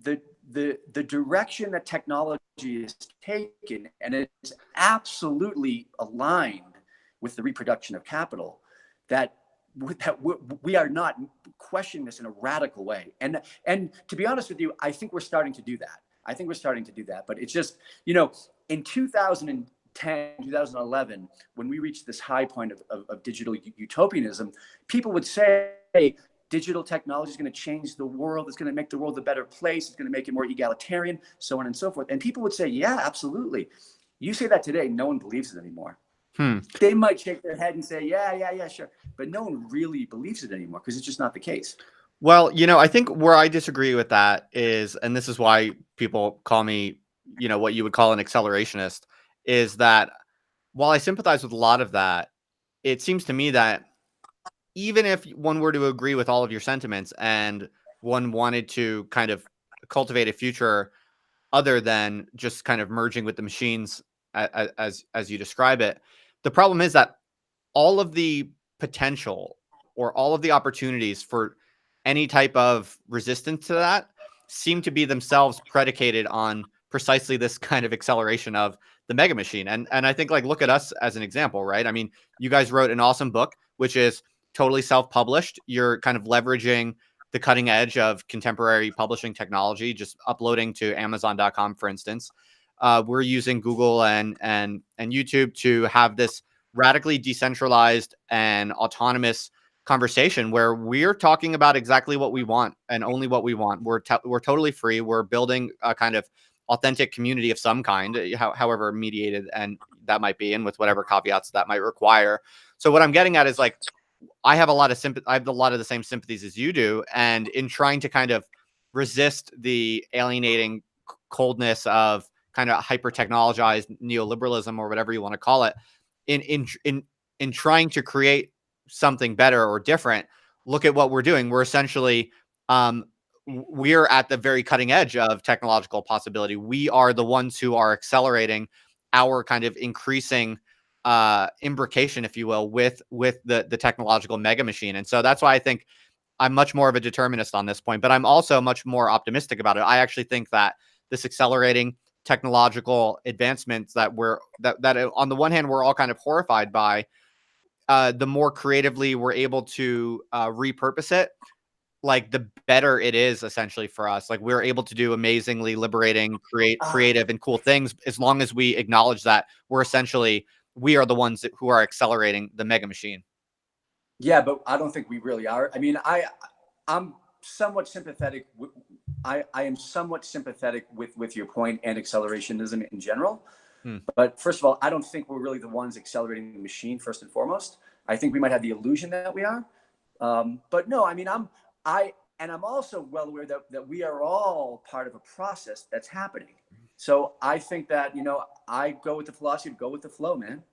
the direction that technology is taken, and it's absolutely aligned with the reproduction of capital, that we are not questioning this in a radical way. And to be honest with you, I think we're starting to do that. But it's just, you know, in 2010, 2011, when we reached this high point of digital utopianism, people would say, digital technology is going to change the world. It's going to make the world a better place. It's going to make it more egalitarian, so on and so forth. And people would say, yeah, absolutely. You say that today, no one believes it anymore. They might shake their head and say, yeah, sure. But no one really believes it anymore, because it's just not the case. Well, you know, I think where I disagree with that is, and this is why people call me, you know, what you would call an accelerationist, is that while I sympathize with a lot of that, it seems to me that even if one were to agree with all of your sentiments and one wanted to kind of cultivate a future other than just kind of merging with the machines as you describe it, the problem is that all of the potential or all of the opportunities for any type of resistance to that seem to be themselves predicated on precisely this kind of acceleration of the mega machine. And I think, like, look at us as an example, right? I mean, you guys wrote an awesome book, which is totally self-published. You're kind of leveraging the cutting edge of contemporary publishing technology, just uploading to Amazon.com, for instance. We're using Google and YouTube to have this radically decentralized and autonomous conversation where we're talking about exactly what we want and only what we want. We're totally free. We're building a kind of authentic community of some kind, however mediated and that might be, and with whatever caveats that might require. So what I'm getting at is like, I have a lot of sympathy. I have a lot of the same sympathies as you do, and in trying to kind of resist the alienating coldness of kind of hyper technologized neoliberalism or whatever you want to call it, in trying to create something better or different, look at what we're doing. We're essentially we're at the very cutting edge of technological possibility. We are the ones who are accelerating our kind of increasing imbrication, if you will, with the technological mega machine. And so that's why I think I'm much more of a determinist on this point, but I'm also much more optimistic about it. I actually think that this accelerating technological advancements that that on the one hand we're all kind of horrified by, the more creatively we're able to repurpose it, like the better it is essentially for us. Like we're able to do amazingly liberating, creative and cool things, as long as we acknowledge that we are the ones who are accelerating the mega machine. Yeah, but I don't think we really are. I mean, I'm somewhat sympathetic. I am somewhat sympathetic with your point and accelerationism in general. But first of all, I don't think we're really the ones accelerating the machine first and foremost. I think we might have the illusion that we are. But no, I mean, I'm also well aware that we are all part of a process that's happening. So I think that, I go with the philosophy of go with the flow, man.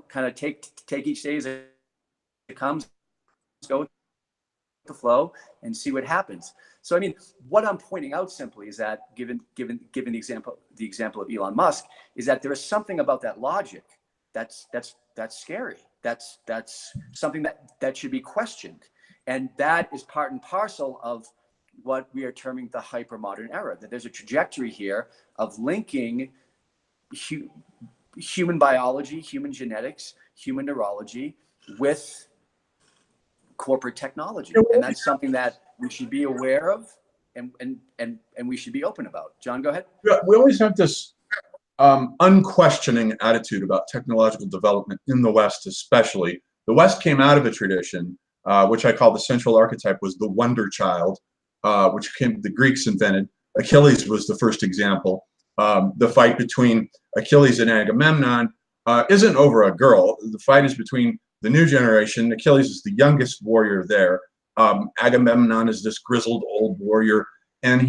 Kind of take each day as it comes, go with the flow and see what happens. So I mean, what I'm pointing out simply is that given the example of Elon Musk, is that there is something about that logic that's scary. That's something that should be questioned. And that is part and parcel of what we are terming the hyper-modern era, that there's a trajectory here of linking human biology, human genetics, human neurology with corporate technology. And that's something that we should be aware of and we should be open about. John, go ahead. We always have this unquestioning attitude about technological development in the West, especially. The West came out of a tradition, which I call the central archetype was the wonder child, which the Greeks invented. Achilles was the first example. The fight between Achilles and Agamemnon isn't over a girl. The fight is between the new generation. Achilles is the youngest warrior there. Agamemnon is this grizzled old warrior, and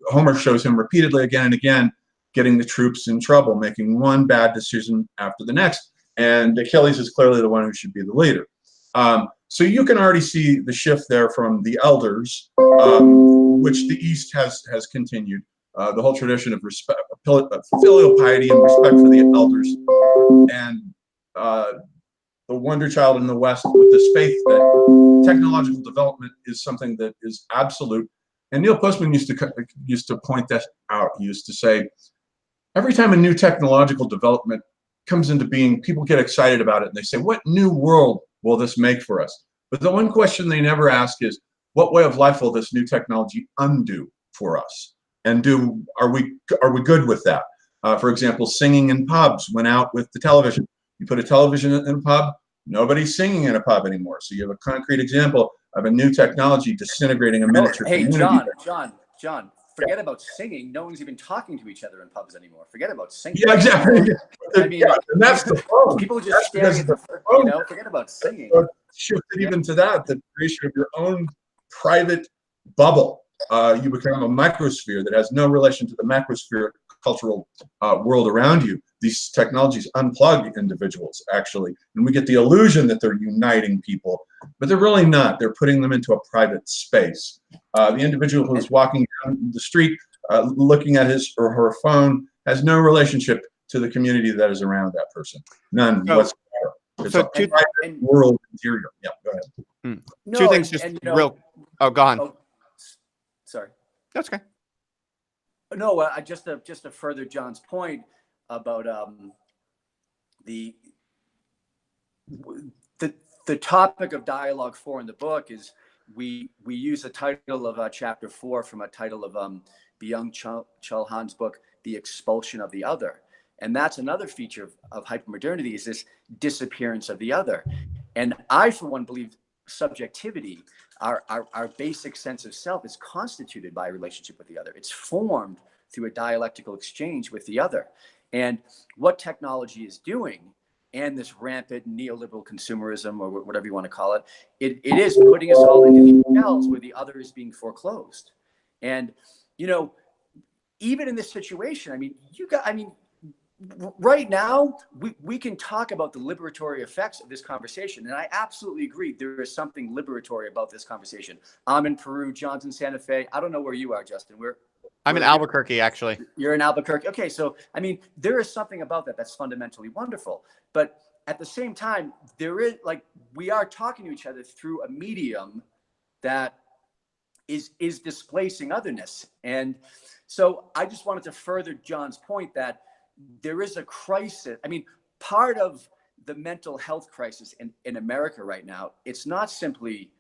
Homer shows him repeatedly again and again getting the troops in trouble, making one bad decision after the next. And Achilles is clearly the one who should be the leader. So you can already see the shift there from the elders, which the East has continued. The whole tradition of respect, filial piety and respect for the elders, and the wonder child in the West with this faith that technological development is something that is absolute. And Neil Postman used to point that out. He used to say, every time a new technological development comes into being, people get excited about it and they say, what new world will this make for us? But the one question they never ask is, what way of life will this new technology undo for us? And are we good with that? For example, singing in pubs went out with the television. You put a television in a pub, nobody's singing in a pub anymore. So you have a concrete example of a new technology disintegrating a miniature community. John, forget about singing. No one's even talking to each other in pubs anymore. Forget about singing. Yeah, exactly. I mean, and that's the problem. People just staring at forget about singing. Shifted even to that, the creation of your own private bubble. You become a microsphere that has no relation to the macrosphere cultural world around you. These technologies unplug individuals, actually, and we get the illusion that they're uniting people, but they're really not. They're putting them into a private space. The individual who's walking down the street looking at his or her phone has no relationship to the community that is around that person. None whatsoever. It's a private world interior. Yeah, go ahead. Two things just real. Oh, go on. Oh, sorry. That's okay. No, just to further John's point about the topic of dialogue 4 in the book is we use the title of chapter 4 from a title of Byung-Chul Han's book, The Expulsion of the Other. And that's another feature of hypermodernity, is this disappearance of the other. And I, for one, believe subjectivity, our basic sense of self, is constituted by a relationship with the other. It's formed through a dialectical exchange with the other. And what technology is doing, and this rampant neoliberal consumerism, or whatever you want to call it, it is putting us all into these shells where the other is being foreclosed. And, you know, even in this situation, I mean, right now, we can talk about the liberatory effects of this conversation. And I absolutely agree. There is something liberatory about this conversation. I'm in Peru, John's in Santa Fe. I don't know where you are, Justin. I'm in Albuquerque, actually. You're in Albuquerque. Okay, so, I mean, there is something about that that's fundamentally wonderful. But at the same time, there is, like, we are talking to each other through a medium that is displacing otherness. And so I just wanted to further John's point that there is a crisis. I mean, part of the mental health crisis in America right now, it's not simply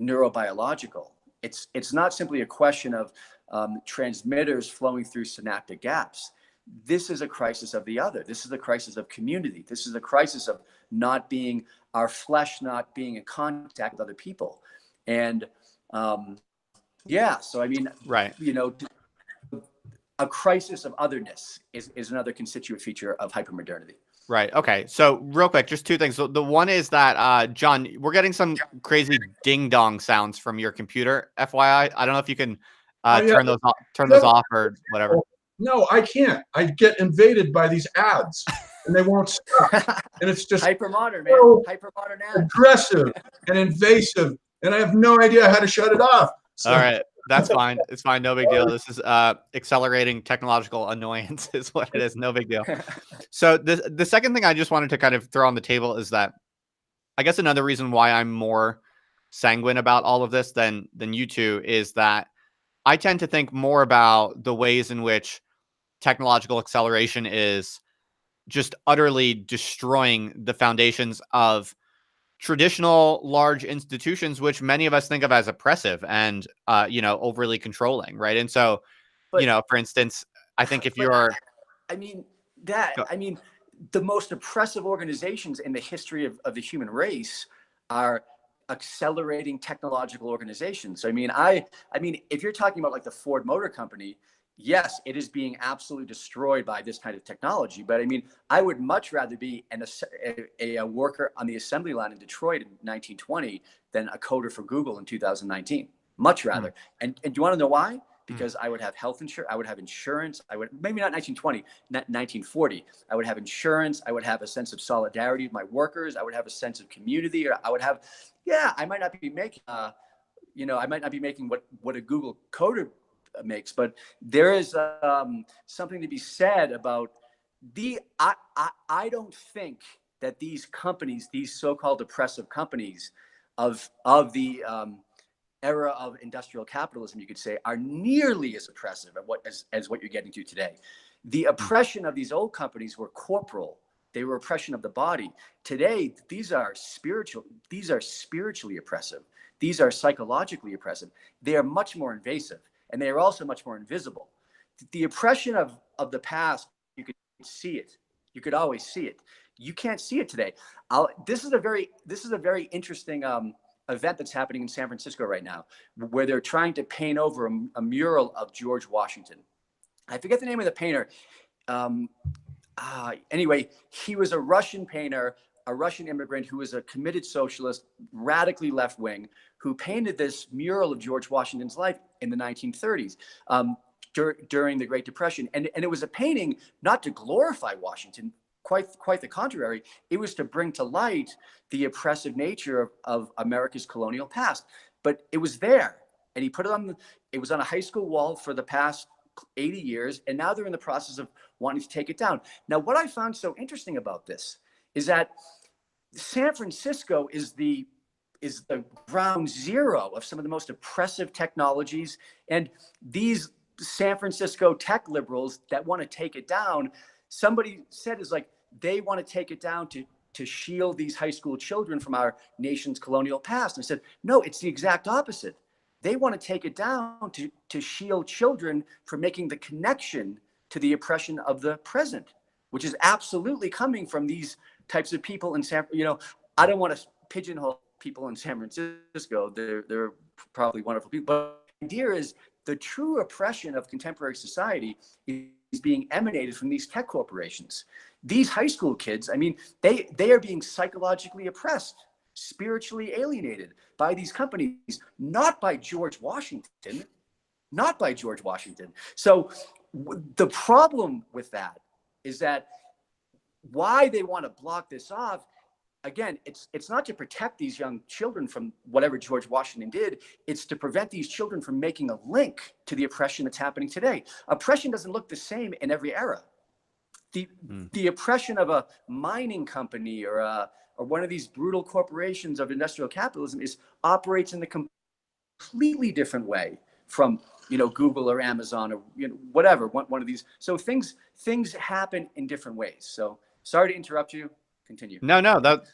neurobiological. It's not simply a question of transmitters flowing through synaptic gaps. This is a crisis of the other. This is a crisis of community. This is a crisis of not being, our flesh not being in contact with other people. And yeah, so I mean, right. You know, a crisis of otherness is another constituent feature of hypermodernity. Right. Okay. So real quick, just two things. So the one is that, John, we're getting some crazy ding dong sounds from your computer. FYI, I don't know if you can turn those off or whatever. No, I can't. I get invaded by these ads, and they won't stop. And it's just hypermodern, man. So hypermodern ads. Aggressive and invasive, and I have no idea how to shut it off. So. All right. That's fine. It's fine. No big deal. This is accelerating technological annoyance is what it is. No big deal. So the second thing I just wanted to kind of throw on the table is that I guess another reason why I'm more sanguine about all of this than you two is that I tend to think more about the ways in which technological acceleration is just utterly destroying the foundations of traditional large institutions, which many of us think of as oppressive and, overly controlling. Right. And so, for instance, I think if you're, I mean, the most oppressive organizations in the history of the human race are accelerating technological organizations. So, I mean, if you're talking about like the Ford Motor Company, yes, it is being absolutely destroyed by this kind of technology. But I mean, I would much rather be a worker on the assembly line in Detroit in 1920 than a coder for Google in 2019. Much rather. And do you want to know why? Because I would have health insurance, I would have insurance, maybe not 1920, not 1940. I would have insurance, I would have a sense of solidarity with my workers, I would have a sense of community, or I would have, I might not be making, what a Google coder makes, but there is something to be said about I don't think that these companies, these so-called oppressive companies of the era of industrial capitalism, you could say, are nearly as oppressive as what you're getting to today. The oppression of these old companies were corporal. They were oppression of the body. Today, these are spiritually oppressive. These are psychologically oppressive. They are much more invasive. And they are also much more invisible. The oppression of the past, you could see it. You could always see it. You can't see it today. This is a very interesting event that's happening in San Francisco right now, where they're trying to paint over a mural of George Washington. I forget the name of the painter. Anyway, he was a Russian painter, a Russian immigrant who was a committed socialist, radically left-wing, who painted this mural of George Washington's life in the 1930s during the Great Depression. And it was a painting not to glorify Washington, quite the contrary. It was to bring to light the oppressive nature of America's colonial past. But it was there, and he put it it was on a high school wall for the past 80 years, and now they're in the process of wanting to take it down. Now, what I found so interesting about this is that San Francisco is the ground zero of some of the most oppressive technologies. And these San Francisco tech liberals that want to take it down, somebody said is like, they want to take it down to shield these high school children from our nation's colonial past. And I said, no, it's the exact opposite. They want to take it down to shield children from making the connection to the oppression of the present, which is absolutely coming from these types of people in I don't want to pigeonhole people in San Francisco. They're probably wonderful people. But the idea is the true oppression of contemporary society is being emanated from these tech corporations. These high school kids, I mean, they are being psychologically oppressed, spiritually alienated by these companies, not by George Washington, not by George Washington. So the problem with that is that why they want to block this off, again, it's not to protect these young children from whatever George Washington did. It's to prevent these children from making a link to the oppression that's happening today. Oppression doesn't look the same in every era. The oppression of a mining company or one of these brutal corporations of industrial capitalism operates in a completely different way from Google or Amazon or whatever, one of these. So things happen in different ways. So sorry to interrupt you. Continue. No,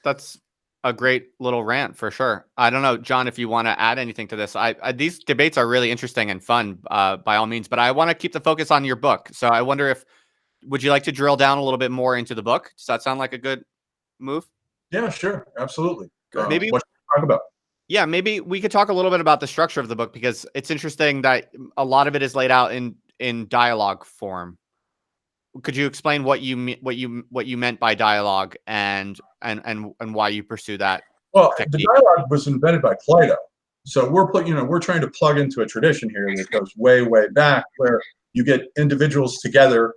that's a great little rant for sure. I don't know, John, if you want to add anything to this. These debates are really interesting and fun, by all means, but I want to keep the focus on your book. So I wonder would you like to drill down a little bit more into the book? Does that sound like a good move? Yeah, sure. Absolutely. Maybe what should we talk about? Yeah, maybe we could talk a little bit about the structure of the book, because it's interesting that a lot of it is laid out in dialogue form. Could you explain what you meant by dialogue and why you pursue that? Well, technique? The dialogue was invented by Plato. So we're trying to plug into a tradition here that goes way, way back, where you get individuals together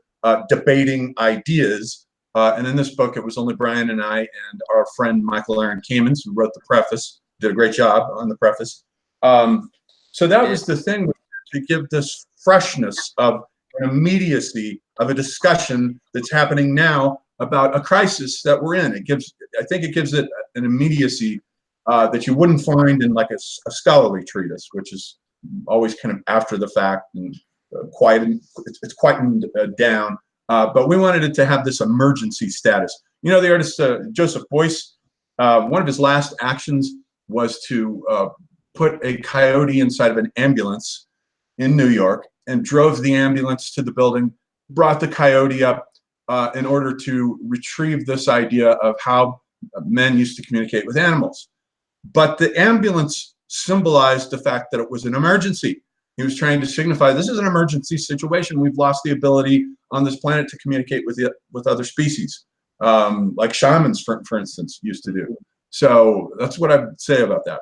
debating ideas. And in this book, it was only Brian and I and our friend Michael Aaron Kamens, who wrote the preface, did a great job on the preface. So that was the thing, to give this freshness of an immediacy of a discussion that's happening now about a crisis that we're in. I think it gives it an immediacy that you wouldn't find in like a scholarly treatise, which is always kind of after the fact and it's quietened down. But we wanted it to have this emergency status. The artist Joseph Beuys, one of his last actions was to put a coyote inside of an ambulance in New York and drove the ambulance to the building, brought the coyote up in order to retrieve this idea of how men used to communicate with animals. But the ambulance symbolized the fact that it was an emergency. He was trying to signify this is an emergency situation. We've lost the ability on this planet to communicate with other species, like shamans, for instance, used to do. So that's what I'd say about that.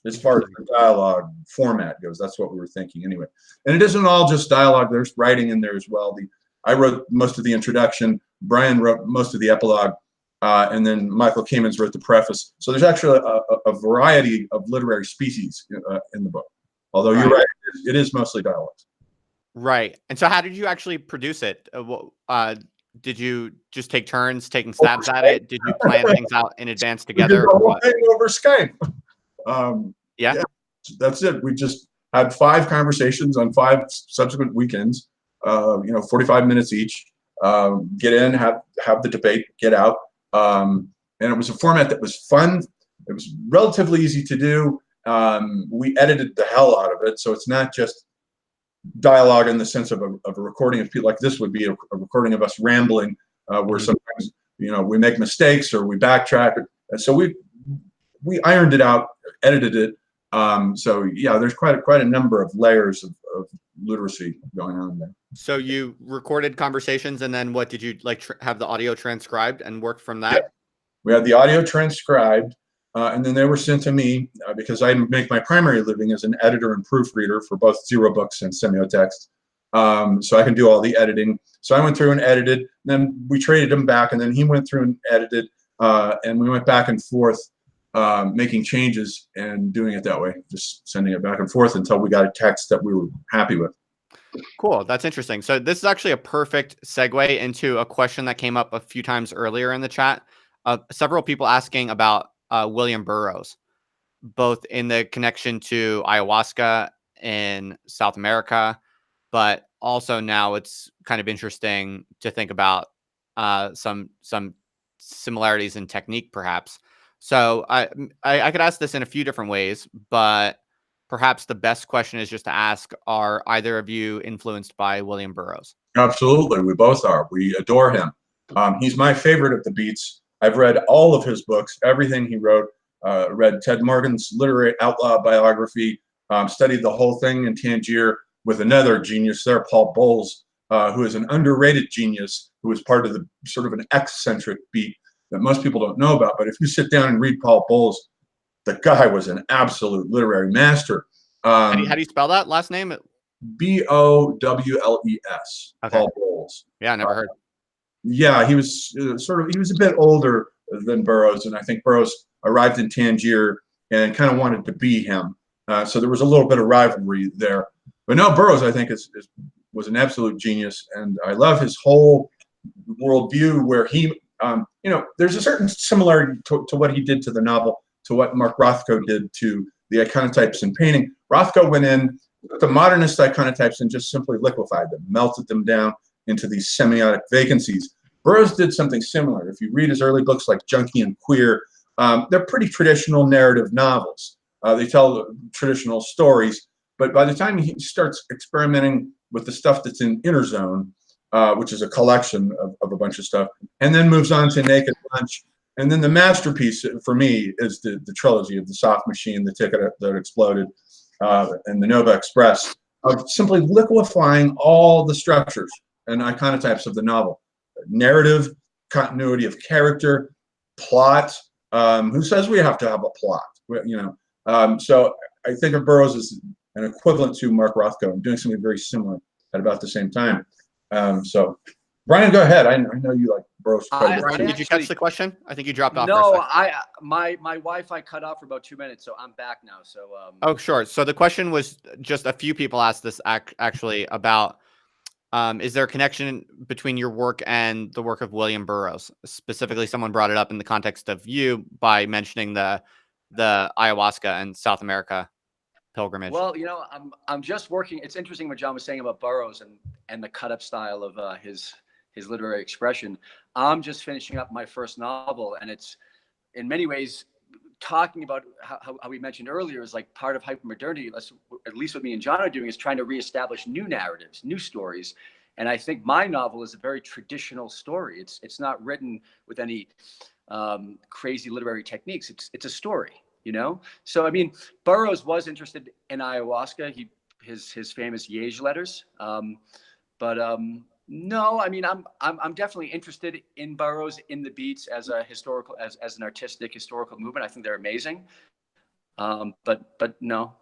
As far as the dialogue format goes, that's what we were thinking anyway. And it isn't all just dialogue. There's writing in there as well. I wrote most of the introduction. Brian wrote most of the epilogue. And then Michael Kamens wrote the preface. So there's actually a variety of literary species in the book. Although you're right, it is mostly dialogues. Right. And so how did you actually produce it? Did you just take turns taking stabs at it? Did you plan things out in advance together? We did the whole thing over Skype. Yeah, that's it. We just had 5 conversations on 5 subsequent weekends, 45 minutes each. Get in, have the debate, get out. And it was a format that was fun. It was relatively easy to do. We edited the hell out of it. So it's not just dialogue in the sense of a recording of people. Like this would be a recording of us rambling, where sometimes, we make mistakes or we backtrack. So we ironed it out, edited it. So yeah, there's quite a number of layers of literacy going on there. So you recorded conversations, and then what did you have the audio transcribed and worked from that? Yeah. We had the audio transcribed, and then they were sent to me because I make my primary living as an editor and proofreader for both Zero Books and Semiotext. So I can do all the editing. So I went through and edited, and then we traded them back, and then he went through and edited, and we went back and forth, making changes and doing it that way, just sending it back and forth until we got a text that we were happy with. Cool. That's interesting. So this is actually a perfect segue into a question that came up a few times earlier in the chat. Several people asking about William Burroughs, both in the connection to ayahuasca in South America, but also now it's kind of interesting to think about some similarities in technique, perhaps. So I could ask this in a few different ways, but perhaps the best question is just to ask: are either of you influenced by William Burroughs? Absolutely, we both are. We adore him. He's my favorite of the beats. I've read all of his books, everything he wrote. Read Ted Morgan's literary outlaw biography. Studied the whole thing in Tangier with another genius there, Paul Bowles, who is an underrated genius, who is part of the sort of an eccentric beat that most people don't know about. But if you sit down and read Paul Bowles, the guy was an absolute literary master. How do you spell that last name? Bowles. Okay. Paul Bowles. Yeah, I never heard. Yeah, he was he was a bit older than Burroughs, and I think Burroughs arrived in Tangier and kind of wanted to be him. So there was a little bit of rivalry there. But no, Burroughs, I think, was an absolute genius, and I love his whole worldview where he, there's a certain similarity to what he did to the novel, to what Mark Rothko did to the iconotypes in painting. Rothko went in with the modernist iconotypes and just simply liquefied them, melted them down into these semiotic vacancies. Burroughs did something similar. If you read his early books like Junkie and Queer, they're pretty traditional narrative novels. They tell traditional stories, but by the time he starts experimenting with the stuff that's in Inner Zone, which is a collection of a bunch of stuff, and then moves on to Naked Lunch, and then the masterpiece for me is the trilogy of The Soft Machine, The Ticket That Exploded, and The Nova Express, of simply liquefying all the structures and iconotypes of the novel. Narrative, continuity of character, plot. Who says we have to have a plot? So I think of Burroughs as an equivalent to Mark Rothko and doing something very similar at about the same time. So, Brian, go ahead. I know you like Burroughs. Brian, did you catch the question? I think you dropped off. No, my Wi-Fi cut off for about 2 minutes, so I'm back now. So. Oh, sure. So the question was, just a few people asked this actually about. Is there a connection between your work and the work of William Burroughs? Specifically, someone brought it up in the context of you by mentioning the ayahuasca and South America pilgrimage. Well, I'm just working. It's interesting what John was saying about Burroughs and the cut up style of his literary expression. I'm just finishing up my first novel, and it's in many ways talking about how we mentioned earlier is like part of hypermodernity. At least what me and John are doing is trying to reestablish new narratives, new stories. And I think my novel is a very traditional story. It's not written with any crazy literary techniques. It's a story, So I mean, Burroughs was interested in ayahuasca. His famous Yage letters, no, I mean, I'm definitely interested in Burroughs in the beats as a historical, as an artistic historical movement. I think they're amazing. But no,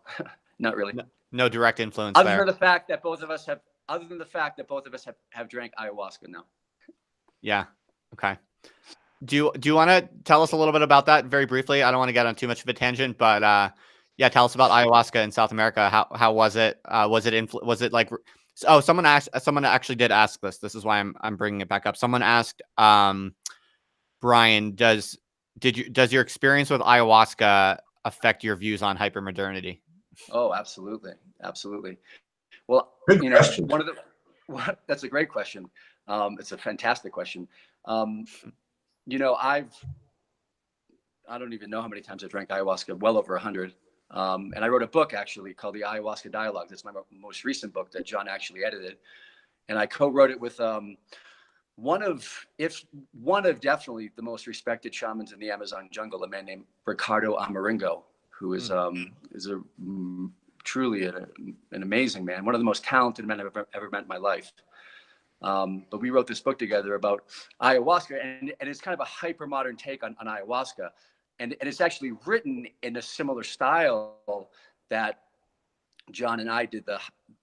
not really. No direct influence other there. than the fact that both of us have drank ayahuasca now. Yeah. Okay. Do you want to tell us a little bit about that very briefly? I don't want to get on too much of a tangent, but yeah, tell us about ayahuasca in South America. How was it? Was it like? Oh, someone actually did ask this. This is why I'm bringing it back up. Someone asked, Brian, does your experience with ayahuasca affect your views on hypermodernity? Oh, absolutely. Absolutely. Well, Good question. That's a great question. It's a fantastic question. I don't even know how many times I drank ayahuasca, well over 100. And I wrote a book actually called the Ayahuasca Dialogue. That's my most recent book that John actually edited. And I co-wrote it with one of definitely the most respected shamans in the Amazon jungle, a man named Ricardo Amaringo, who is truly an amazing man, one of the most talented men I've ever met in my life. But we wrote this book together about ayahuasca, and it's kind of a hyper-modern take on ayahuasca. And it's actually written in a similar style that John and I did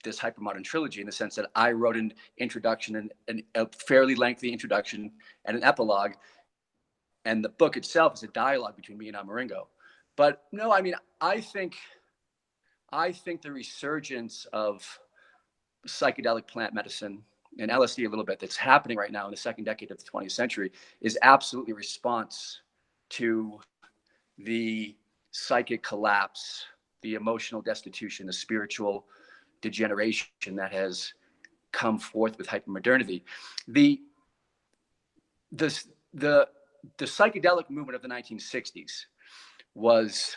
this hypermodern trilogy, in the sense that I wrote an introduction and a fairly lengthy introduction and an epilogue. And the book itself is a dialogue between me and Amaringo. But no, I mean, I think the resurgence of psychedelic plant medicine and LSD a little bit that's happening right now in the second decade of the 20th century is absolutely a response to the psychic collapse, the emotional destitution, the spiritual degeneration that has come forth with hypermodernity. The psychedelic movement of the 1960s was,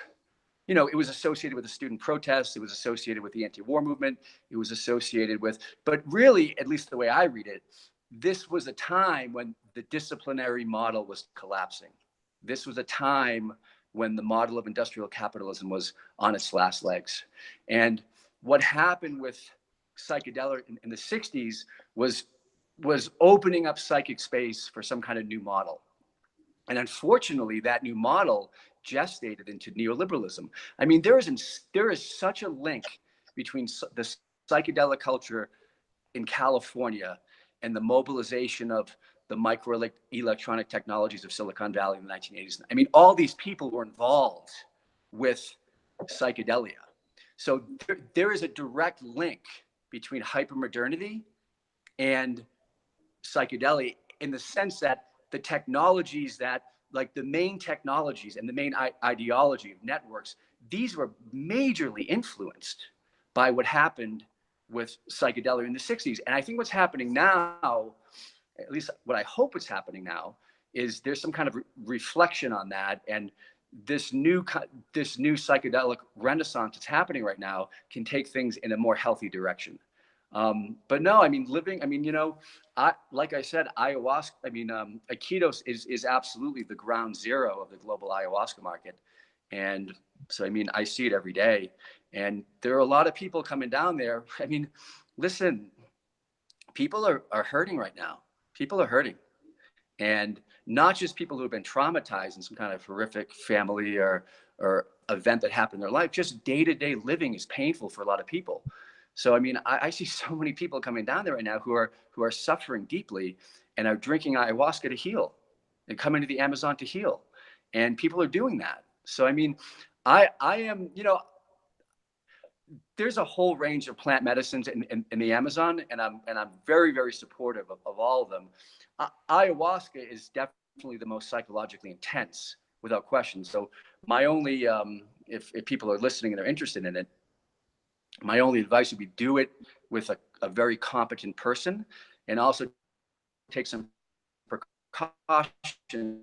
it was associated with the student protests. It was associated with the anti-war movement. It was associated with, but really, at least the way I read it, this was a time when the disciplinary model was collapsing. This was a time when the model of industrial capitalism was on its last legs. And what happened with psychedelic in the 60s was opening up psychic space for some kind of new model. And unfortunately, that new model gestated into neoliberalism. I mean, there is such a link between the psychedelic culture in California and the mobilization of the microelectronic technologies of Silicon Valley in the 1980s. I mean, all these people were involved with psychedelia. So there is a direct link between hypermodernity and psychedelia, in the sense that the technologies that, like the main technologies and the main ideology of networks, these were majorly influenced by what happened with psychedelia in the 60s. And I think what's happening now, at least what I hope is happening now, is there's some kind of reflection on that, and this new psychedelic renaissance that's happening right now can take things in a more healthy direction. But no, I mean, like I said, ayahuasca, Iquitos is absolutely the ground zero of the global ayahuasca market. And so, I mean, I see it every day, and there are a lot of people coming down there. I mean, listen, people are hurting right now. People are hurting, and not just people who have been traumatized in some kind of horrific family or event that happened in their life. Just day-to-day living is painful for a lot of people. So, I mean, I see so many people coming down there right now who are suffering deeply and are drinking ayahuasca to heal and coming to the Amazon to heal. And people are doing that. So, I mean, I am, there's a whole range of plant medicines in the Amazon, and I'm very, very supportive of all of them. Ayahuasca is definitely the most psychologically intense, without question. So my only, if people are listening and they're interested in it, my only advice would be do it with a very competent person, and also take some precautions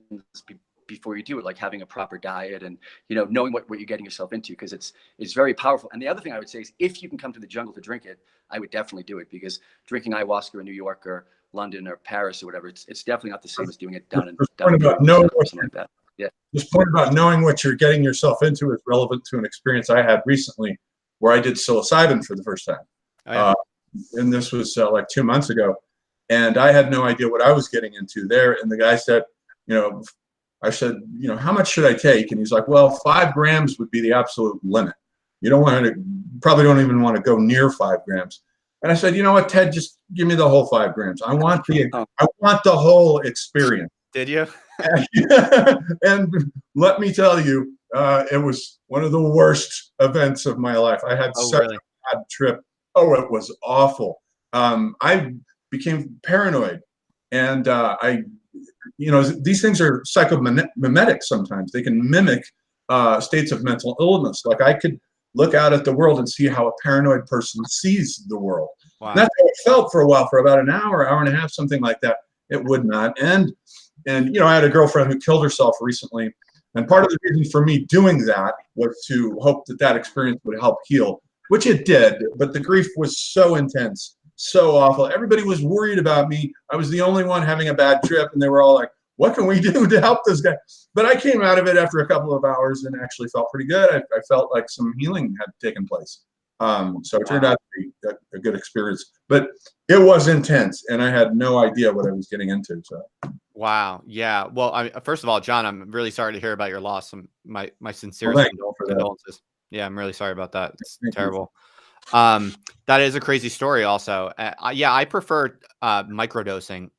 before you do it, like having a proper diet and, knowing what you're getting yourself into, because it's very powerful. And the other thing I would say is, if you can come to the jungle to drink it, I would definitely do it, because drinking ayahuasca in New York or London or Paris or whatever, it's definitely not the same as doing it down in something like that. Yeah. This point about knowing what you're getting yourself into is relevant to an experience I had recently where I did psilocybin for the first time. Oh, yeah. And this was like 2 months ago. And I had no idea what I was getting into there. And the guy said, I said, how much should I take? And he's like, well, 5 grams would be the absolute limit. You probably don't even want to go near 5 grams. And I said, you know what, Ted, just give me the whole 5 grams. I want the whole experience. Did you? And let me tell you, it was one of the worst events of my life. I had such a bad trip. Oh, it was awful. I became paranoid, and these things are psychomimetic sometimes. They can mimic states of mental illness. Like, I could look out at the world and see how a paranoid person sees the world. Wow. And that's how it felt for a while, for about an hour and a half, something like that. It would not end. And, I had a girlfriend who killed herself recently. And part of the reason for me doing that was to hope that experience would help heal, which it did. But the grief was so intense, so awful. Everybody was worried about me. I was the only one having a bad trip. And they were all like, what can we do to help this guy? But I came out of it after a couple of hours and actually felt pretty good. I felt like some healing had taken place. So it turned out to be a good experience. But it was intense, and I had no idea what I was getting into. So. Wow. Yeah. Well, first of all, John, I'm really sorry to hear about your loss. My sincerest condolences. Yeah, I'm really sorry about that. It's terrible. That is a crazy story also. I prefer microdosing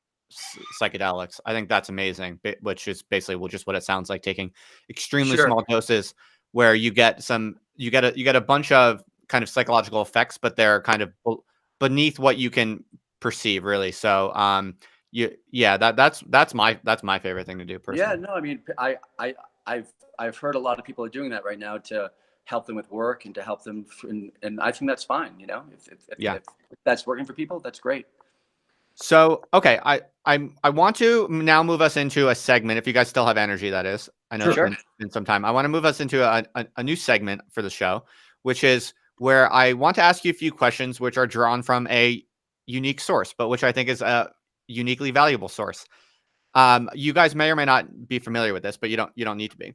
psychedelics. I think that's amazing, which is basically just what it sounds like, taking extremely small doses where you get a bunch of kind of psychological effects, but they're kind of beneath what you can perceive, really. So that's my favorite thing to do personally. Yeah, no, I mean, I've heard a lot of people are doing that right now to help them with work and to help them, and I think that's fine. If that's working for people, that's great. So, okay, I want to now move us into a segment. If you guys still have energy, that is. I know Sure. it's been some time. I want to move us into a new segment for the show, which is where I want to ask you a few questions which are drawn from a unique source, but which I think is a uniquely valuable source. You guys may or may not be familiar with this, but you don't need to be.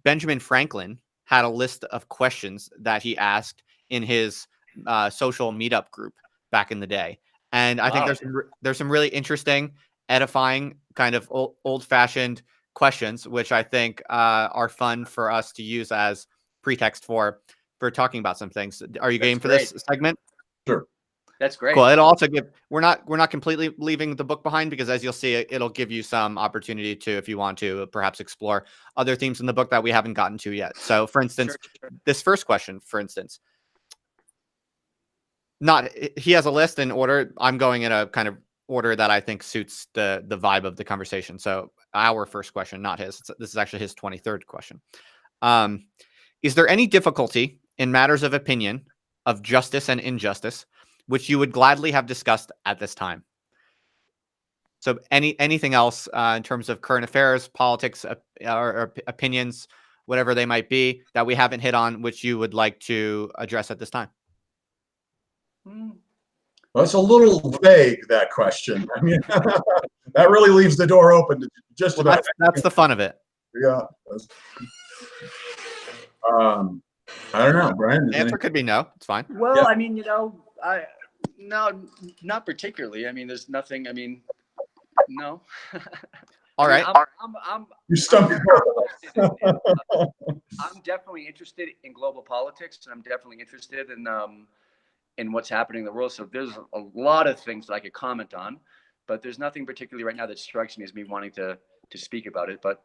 Benjamin Franklin had a list of questions that he asked in his social meetup group back in the day, and I think Wow. there's some really interesting, edifying, kind of old fashioned questions, which I think are fun for us to use as pretext for talking about some things. Are you game for great. this segment? Sure. That's great. Cool. It'll also give we're not completely leaving the book behind, because as you'll see, it'll give you some opportunity to, if you want to, perhaps explore other themes in the book that we haven't gotten to yet. So, for instance, Sure. this first question, for instance, not he has a list in order. I'm going in a kind of order that I think suits the vibe of the conversation. So, our first question, not his. This is actually his 23rd question. Is there any difficulty in matters of opinion, of justice and injustice, which you would gladly have discussed at this time? So anything else in terms of current affairs, politics, or opinions, whatever they might be, that we haven't hit on, which you would like to address at this time? Well, it's a little vague, that question. I mean, that really leaves the door open to just about. That's the fun of it. Yeah. I don't know, Brian. The answer could be no. It's fine. Well, Yeah. I mean, no, not particularly. I mean, there's nothing. I mean, no. All right. You stumped both of us. I'm definitely interested in global politics, and I'm definitely interested in what's happening in the world. So there's a lot of things that I could comment on, but there's nothing particularly right now that strikes me as me wanting to speak about it. But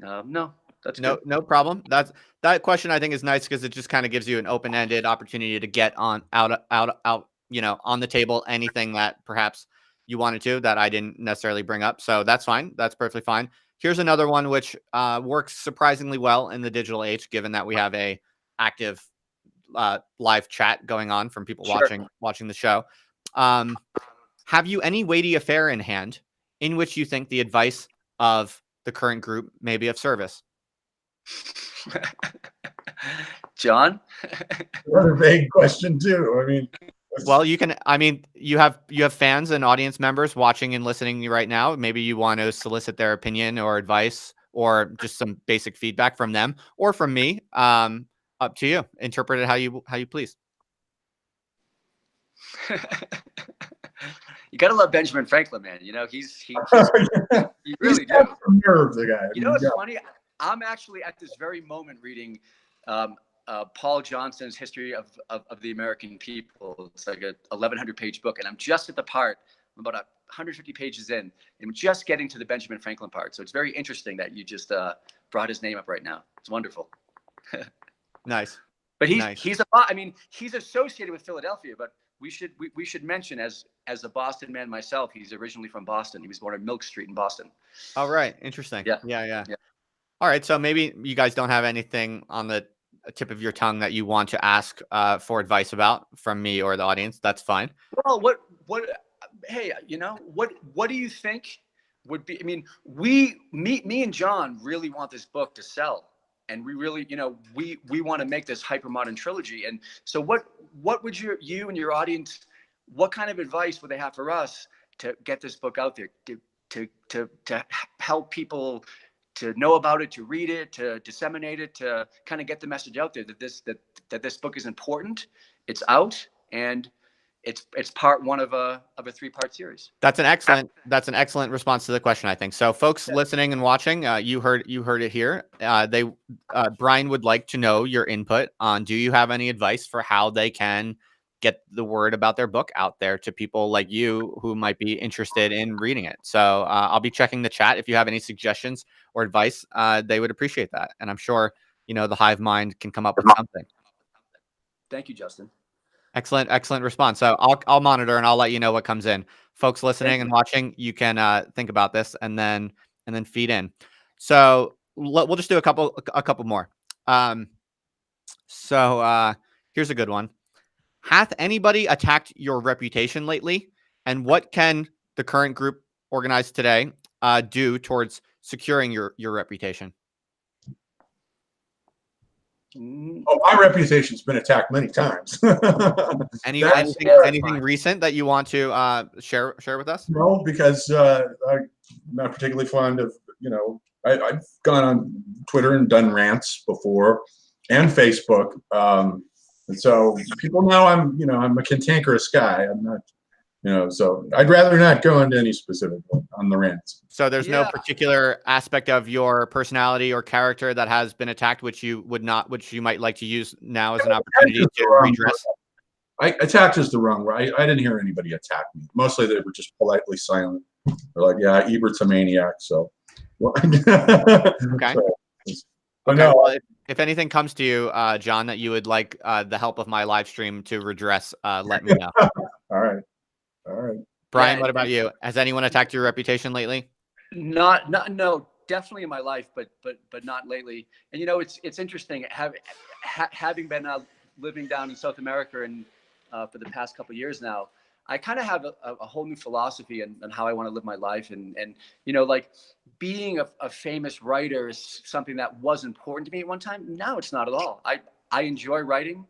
no, that's good. No problem. That question I think is nice, because it just kind of gives you an open-ended opportunity to get out, on the table anything that perhaps you wanted to that I didn't necessarily bring up. So that's fine. That's perfectly fine. Here's another one which works surprisingly well in the digital age, given that we have a active live chat going on from people Sure. watching the show. Have you any weighty affair in hand in which you think the advice of the current group may be of service? John? Another vague question too. I mean, well, you can. I mean, you have fans and audience members watching and listening right now. Maybe you want to solicit their opinion or advice, or just some basic feedback from them or from me. Up to you. Interpret it how you please. You gotta love Benjamin Franklin, man. You know, he's you really do. Nerve, the guy. You know what's funny? I'm actually at this very moment reading Paul Johnson's History of the American People. It's like a 1,100 page book, and I'm just at the part. I'm about 150 pages in, and I'm just getting to the Benjamin Franklin part. So it's very interesting that you just brought his name up right now. It's wonderful. Nice. But Nice. he's associated with Philadelphia, but we should mention, as a Boston man myself, he's originally from Boston. He was born on Milk Street in Boston. All right. Interesting. Yeah. Yeah. All right. So maybe you guys don't have anything on the tip of your tongue that you want to ask for advice about from me or the audience. That's fine. Well, what? Hey, what do you think would be? I mean, me and John really want this book to sell. And we really, we want to make this hyper-modern trilogy. And so what would you and your audience, what kind of advice would they have for us to get this book out there, to help people to know about it, to read it, to disseminate it, to kind of get the message out there that this book is important, it's out, and it's part one of a 3-part series. That's an excellent response to the question, I think. So folks listening and watching, you heard it here. Brian would like to know your input on, do you have any advice for how they can get the word about their book out there to people like you who might be interested in reading it? So I'll be checking the chat. If you have any suggestions or advice, they would appreciate that. And I'm sure, the hive mind can come up with something. Thank you, Justin. Excellent response. So I'll monitor and I'll let you know what comes in. Folks listening and watching, you can think about this and then feed in. So we'll just do a couple more. So here's a good one. Hath anybody attacked your reputation lately? And what can the current group organized today do towards securing your reputation? Oh, my reputation's been attacked many times. Anything recent that you want to share with us? No, because I'm not particularly fond of, I've gone on Twitter and done rants before, and Facebook, and so people know I'm a cantankerous guy. I'm not, so I'd rather not go into any specific one on the rants. So there's no particular aspect of your personality or character that has been attacked, which you might like to use now as an opportunity to redress. Attacked is the wrong word. I didn't hear anybody attack me. Mostly they were just politely silent. They're like, yeah, Ebert's a maniac. So, okay. But no, well, if anything comes to you, John, that you would like the help of my live stream to redress, let me know. All right. Brian, what about you? Has anyone attacked your reputation lately? No, definitely in my life, but not lately. And it's interesting having been living down in South America and for the past couple of years now. I kind of have a whole new philosophy on how I want to live my life, and like being a famous writer is something that was important to me at one time. Now it's not at all. I enjoy writing.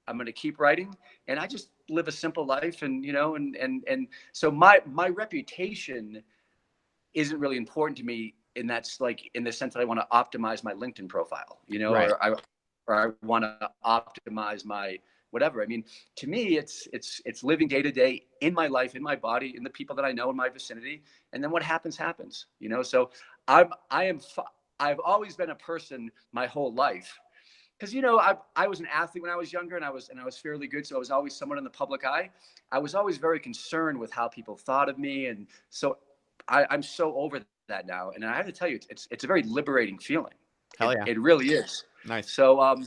I'm going to keep writing, and I just live a simple life, and and so my reputation isn't really important to me, and that's like in the sense that I want to optimize my LinkedIn profile, right. or I want to optimize my whatever. I mean, to me, it's living day to day in my life, in my body, in the people that I know in my vicinity, and then what happens. So I've always been a person my whole life. Because I was an athlete when I was younger, and I was fairly good, so I was always someone in the public eye. I was always very concerned with how people thought of me, and so I'm so over that now. And I have to tell you, it's a very liberating feeling. Hell yeah, it really is. Nice. So,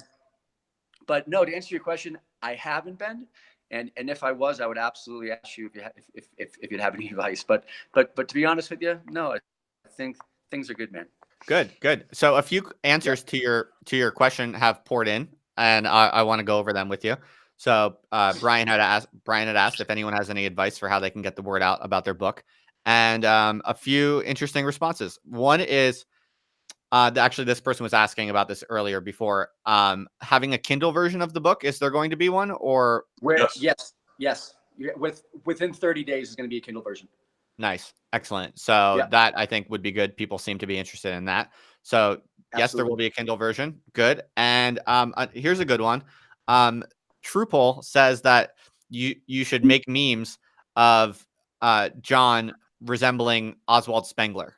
but no, to answer your question, I haven't been, and if I was, I would absolutely ask you if you'd have any advice. But to be honest with you, no, I think things are good, man. Good. So a few answers to your question have poured in, and I want to go over them with you. So Brian had asked if anyone has any advice for how they can get the word out about their book, and a few interesting responses. One is actually this person was asking about this earlier before, having a Kindle version of the book. Is there going to be one, or yes. Within 30 days is going to be a Kindle version. Nice. Excellent. So that I think would be good. People seem to be interested in that. So yes, there will be a Kindle version. Good. And here's a good one. Trupol says that you should make memes of John resembling Oswald Spengler.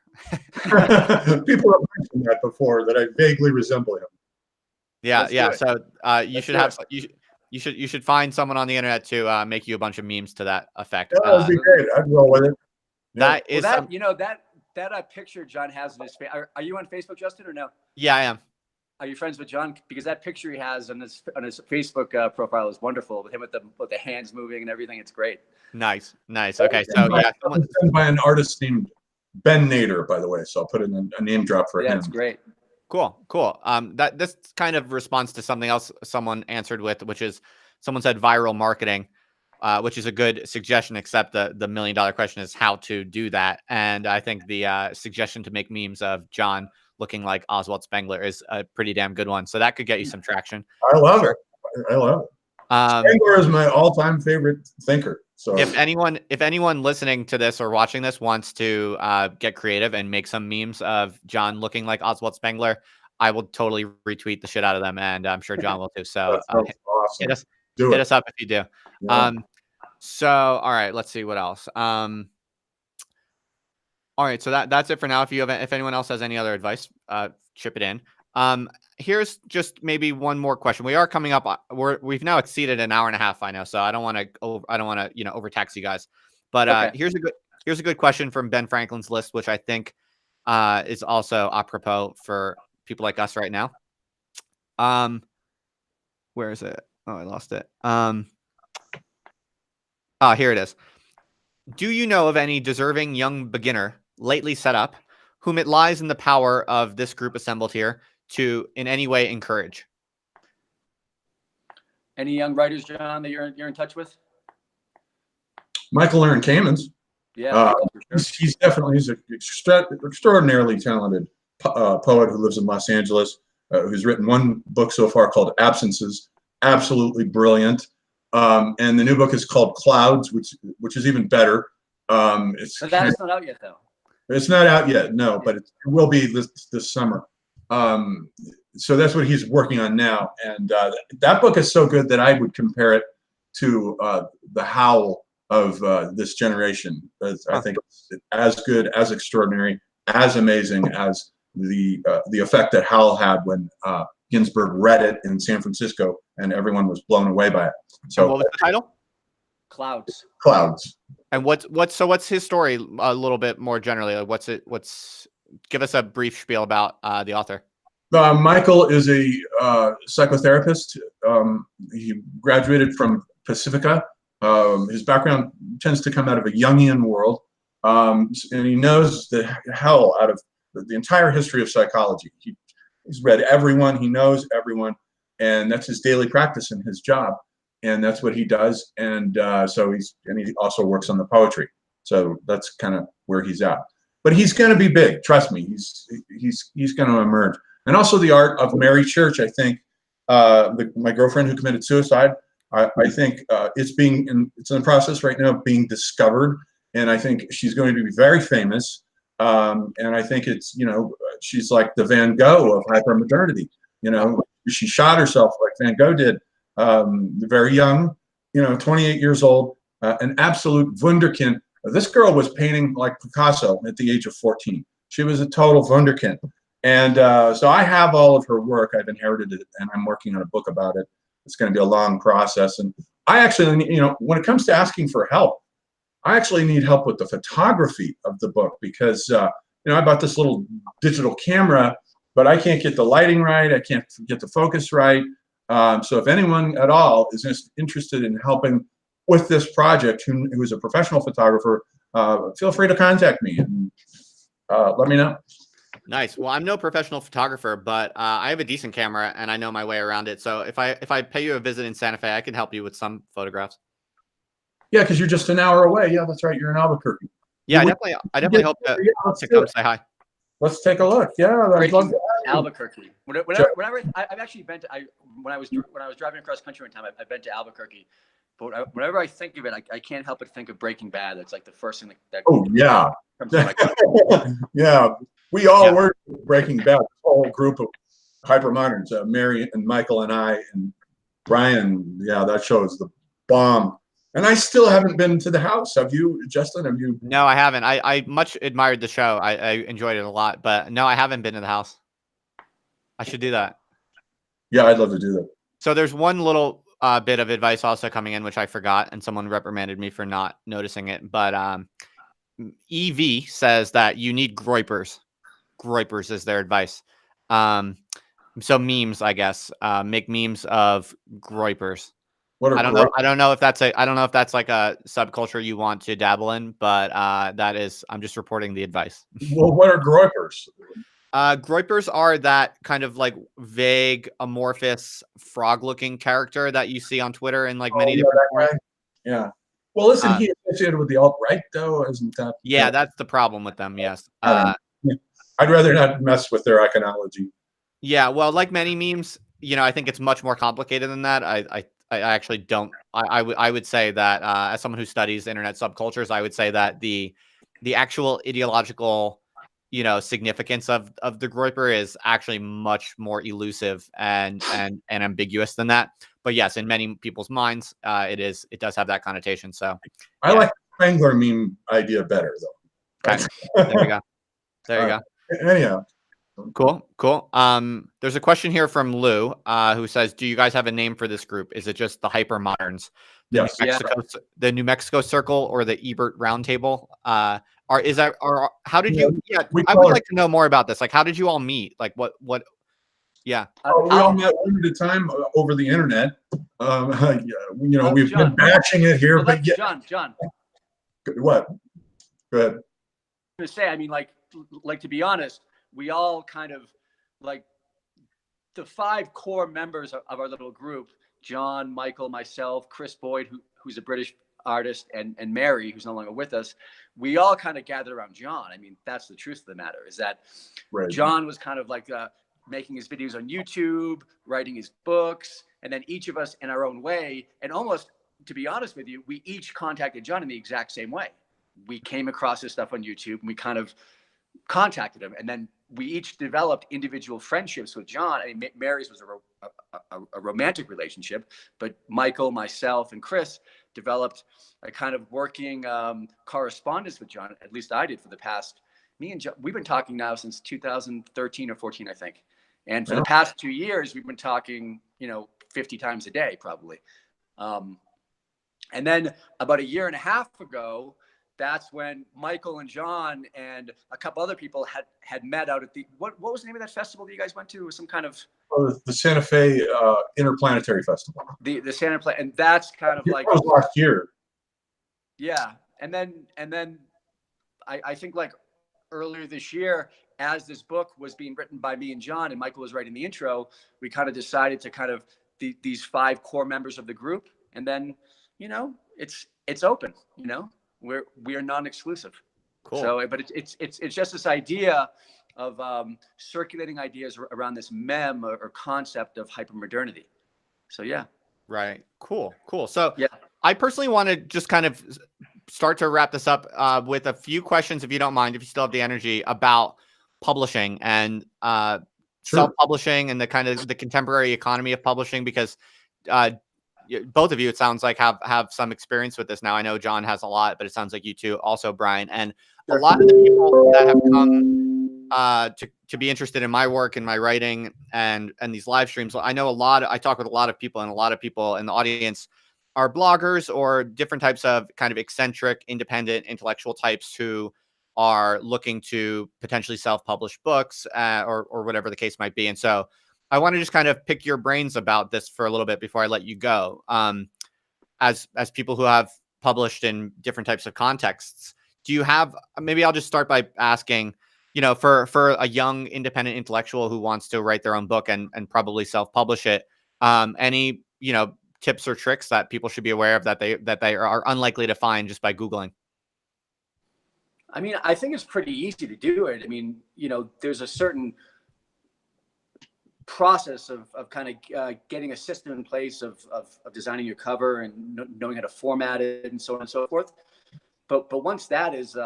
People have mentioned that before, that I vaguely resemble him. Yeah. So you should find someone on the internet to make you a bunch of memes to that effect. That would be great. I'd roll with it. That is that picture John has in his face. Are you on Facebook, Justin, or no? Yeah, I am. Are you friends with John? Because that picture he has on his Facebook profile is wonderful, with him with the hands moving and everything. It's great. Nice. Okay, so yeah, done by an artist named Ben Nader, by the way. So I'll put in a name drop for him. Yeah, it's great. Cool. That this kind of responds to something else someone answered with, which is someone said viral marketing. Which is a good suggestion, except the $1 million question is how to do that. And I think the suggestion to make memes of John looking like Oswald Spengler is a pretty damn good one. So that could get you some traction. I love it. Spengler is my all-time favorite thinker. So if anyone listening to this or watching this wants to get creative and make some memes of John looking like Oswald Spengler, I will totally retweet the shit out of them, and I'm sure John will too. So awesome. hit us up if you do. Yeah. So, all right, let's see what else. All right, so that's it for now. If anyone else has any other advice, chip it in. Here's just maybe one more question. We are coming up. We've now exceeded an hour and a half. I know, so I don't want to overtax you guys. But okay. Here's a good question from Ben Franklin's list, which I think is also apropos for people like us right now. Where is it? Oh, I lost it. Here it is. Do you know of any deserving young beginner lately set up whom it lies in the power of this group assembled here to in any way encourage? Any young writers, John, that you're in touch with? Michael Aaron Kamens. Yeah, He's an extraordinarily talented poet who lives in Los Angeles, who's written one book so far called Absences, absolutely brilliant. And the new book is called Clouds, which is even better. But that's not out yet, though. It's not out yet, no, but it will be this summer. So that's what he's working on now. And that book is so good that I would compare it to The Howl of this generation. I think it's as good, as extraordinary, as amazing as the effect that Howl had when Ginsberg read it in San Francisco, and everyone was blown away by it. So, and what was the title? Clouds. Clouds. And what's his story a little bit more generally? Like give us a brief spiel about the author. Michael is a psychotherapist. He graduated from Pacifica. His background tends to come out of a Jungian world, and he knows the hell out of the entire history of psychology. He's read everyone, he knows everyone, and that's his daily practice and his job, and that's what he does. And so he also works on the poetry. So that's kind of where he's at. But he's going to be big, trust me. He's going to emerge. And also the art of Mary Church, I think. My girlfriend who committed suicide, I think it's in the process right now of being discovered, and I think she's going to be very famous. And I think she's like the Van Gogh of hypermodernity. She shot herself like Van Gogh did, very young, 28 years old, an absolute wunderkind. This girl was painting like Picasso at the age of 14. She was a total wunderkind. And so I have all of her work. I've inherited it, and I'm working on a book about it. It's going to be a long process. And I actually, when it comes to asking for help, I actually need help with the photography of the book because, I bought this little digital camera, but I can't get the lighting right. I can't get the focus right. So if anyone at all is interested in helping with this project, who is a professional photographer, feel free to contact me and let me know. Nice. Well, I'm no professional photographer, but I have a decent camera and I know my way around it. So if I pay you a visit in Santa Fe, I can help you with some photographs. Yeah, because you're just an hour away. Yeah, that's right. You're in Albuquerque. Yeah, I definitely hope to come say hi. Let's take a look. Yeah, I'd love to. Albuquerque. Whenever I've actually been to, when I was driving across country one time, I've been to Albuquerque. But whenever I think of it, I can't help but think of Breaking Bad. That's like the first thing that oh yeah, comes to my yeah. We all were Breaking Bad. The whole group of hypermoderns, Mary and Michael and I and Brian. Yeah, that show is the bomb. And I still haven't been to the house. Have you, Justin? Have you? No, I haven't. I much admired the show. I enjoyed it a lot, but no, I haven't been to the house. I should do that. Yeah, I'd love to do that. So there's one little bit of advice also coming in, which I forgot, and someone reprimanded me for not noticing it. But EV says that you need groypers. Groypers is their advice. So memes, I guess. Make memes of groypers. I don't know. I don't know if that's like a subculture you want to dabble in, but I'm just reporting the advice. Well, what are groypers? Groypers are that kind of like vague, amorphous, frog-looking character that you see on Twitter in like many different forms. Yeah. Well, listen, he associated with the alt-right, though, isn't that? Yeah, that's the problem with them. Yes. I'd rather not mess with their iconology. Yeah. Well, like many memes, I think it's much more complicated than that. I actually don't. I would say that as someone who studies internet subcultures, I would say that the actual ideological, significance of the groyper is actually much more elusive and ambiguous than that. But yes, in many people's minds, it does have that connotation. So I like the Spangler meme idea better, though. Okay. There you go. There you go. Anyhow. Cool. There's a question here from Lou, who says, "Do you guys have a name for this group? Is it just the hypermoderns? Yes. The New Mexico Circle or the Ebert Roundtable? How did you? Yeah, I would like to know more about this. Like, how did you all meet? Like, what? Yeah. We all met one at a time over the internet. We've been bashing it here, but yeah. John. What? Go ahead. I was gonna say, I mean, like to be honest, we all kind of like the 5 core members of our little group: John, Michael, myself, Chris Boyd, who's a British artist, and Mary, who's no longer with us, we all kind of gathered around John. I mean, that's the truth of the matter, is that John was kind of like making his videos on YouTube, writing his books, and then each of us in our own way, and almost, to be honest with you, we each contacted John in the exact same way. We came across his stuff on YouTube, and we kind of contacted him, and then we each developed individual friendships with John. I mean, Mary's was a romantic relationship, but Michael, myself, and Chris developed a kind of working correspondence with John. At least I did for the past, me and John, we've been talking now since 2013 or 14, I think. And for the past 2 years, we've been talking, 50 times a day, probably. And then about a year and a half ago, that's when Michael and John and a couple other people had met out at the, what was the name of that festival that you guys went to? It was some kind of... The Santa Fe Interplanetary Festival. The Santa Fe, and that's kind of like... That was last year. Yeah. And then I think like earlier this year, as this book was being written by me and John, and Michael was writing the intro, we kind of decided to kind of these 5 core members of the group. And then, it's open, we are non-exclusive. Cool. So, but it's just this idea of circulating ideas around this mem or concept of hypermodernity. So yeah. Right. Cool. So yeah, I personally want to just kind of start to wrap this up with a few questions, if you don't mind, if you still have the energy, about publishing and self-publishing and the kind of the contemporary economy of publishing, because both of you, it sounds like, have some experience with this now. I know John has a lot, but it sounds like you too, also Brian. And a lot of the people that have come to be interested in my work and my writing and these live streams, I know I talk with a lot of people, and a lot of people in the audience are bloggers or different types of kind of eccentric, independent, intellectual types who are looking to potentially self-publish books or whatever the case might be. And so I want to just kind of pick your brains about this for a little bit before I let you go. As people who have published in different types of contexts, do you have, maybe I'll just start by asking, for a young independent intellectual who wants to write their own book and probably self-publish it, any, tips or tricks that people should be aware of that they are unlikely to find just by Googling? I mean, I think it's pretty easy to do it. I mean, there's a certain process of kind of getting a system in place of designing your cover and knowing how to format it and so on and so forth. But once that is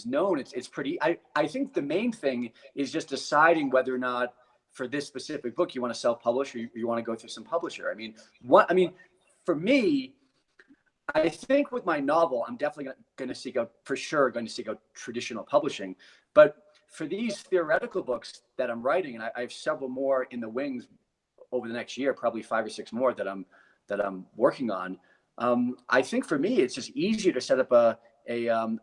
known, it's pretty. I think the main thing is just deciding whether or not for this specific book you want to self-publish or you want to go through some publisher. I mean, for me, I think with my novel, I'm definitely going to seek out traditional publishing. But for these theoretical books that I'm writing, and I have several more in the wings over the next year, probably 5 or 6 more that I'm working on. I think for me, it's just easier to set up I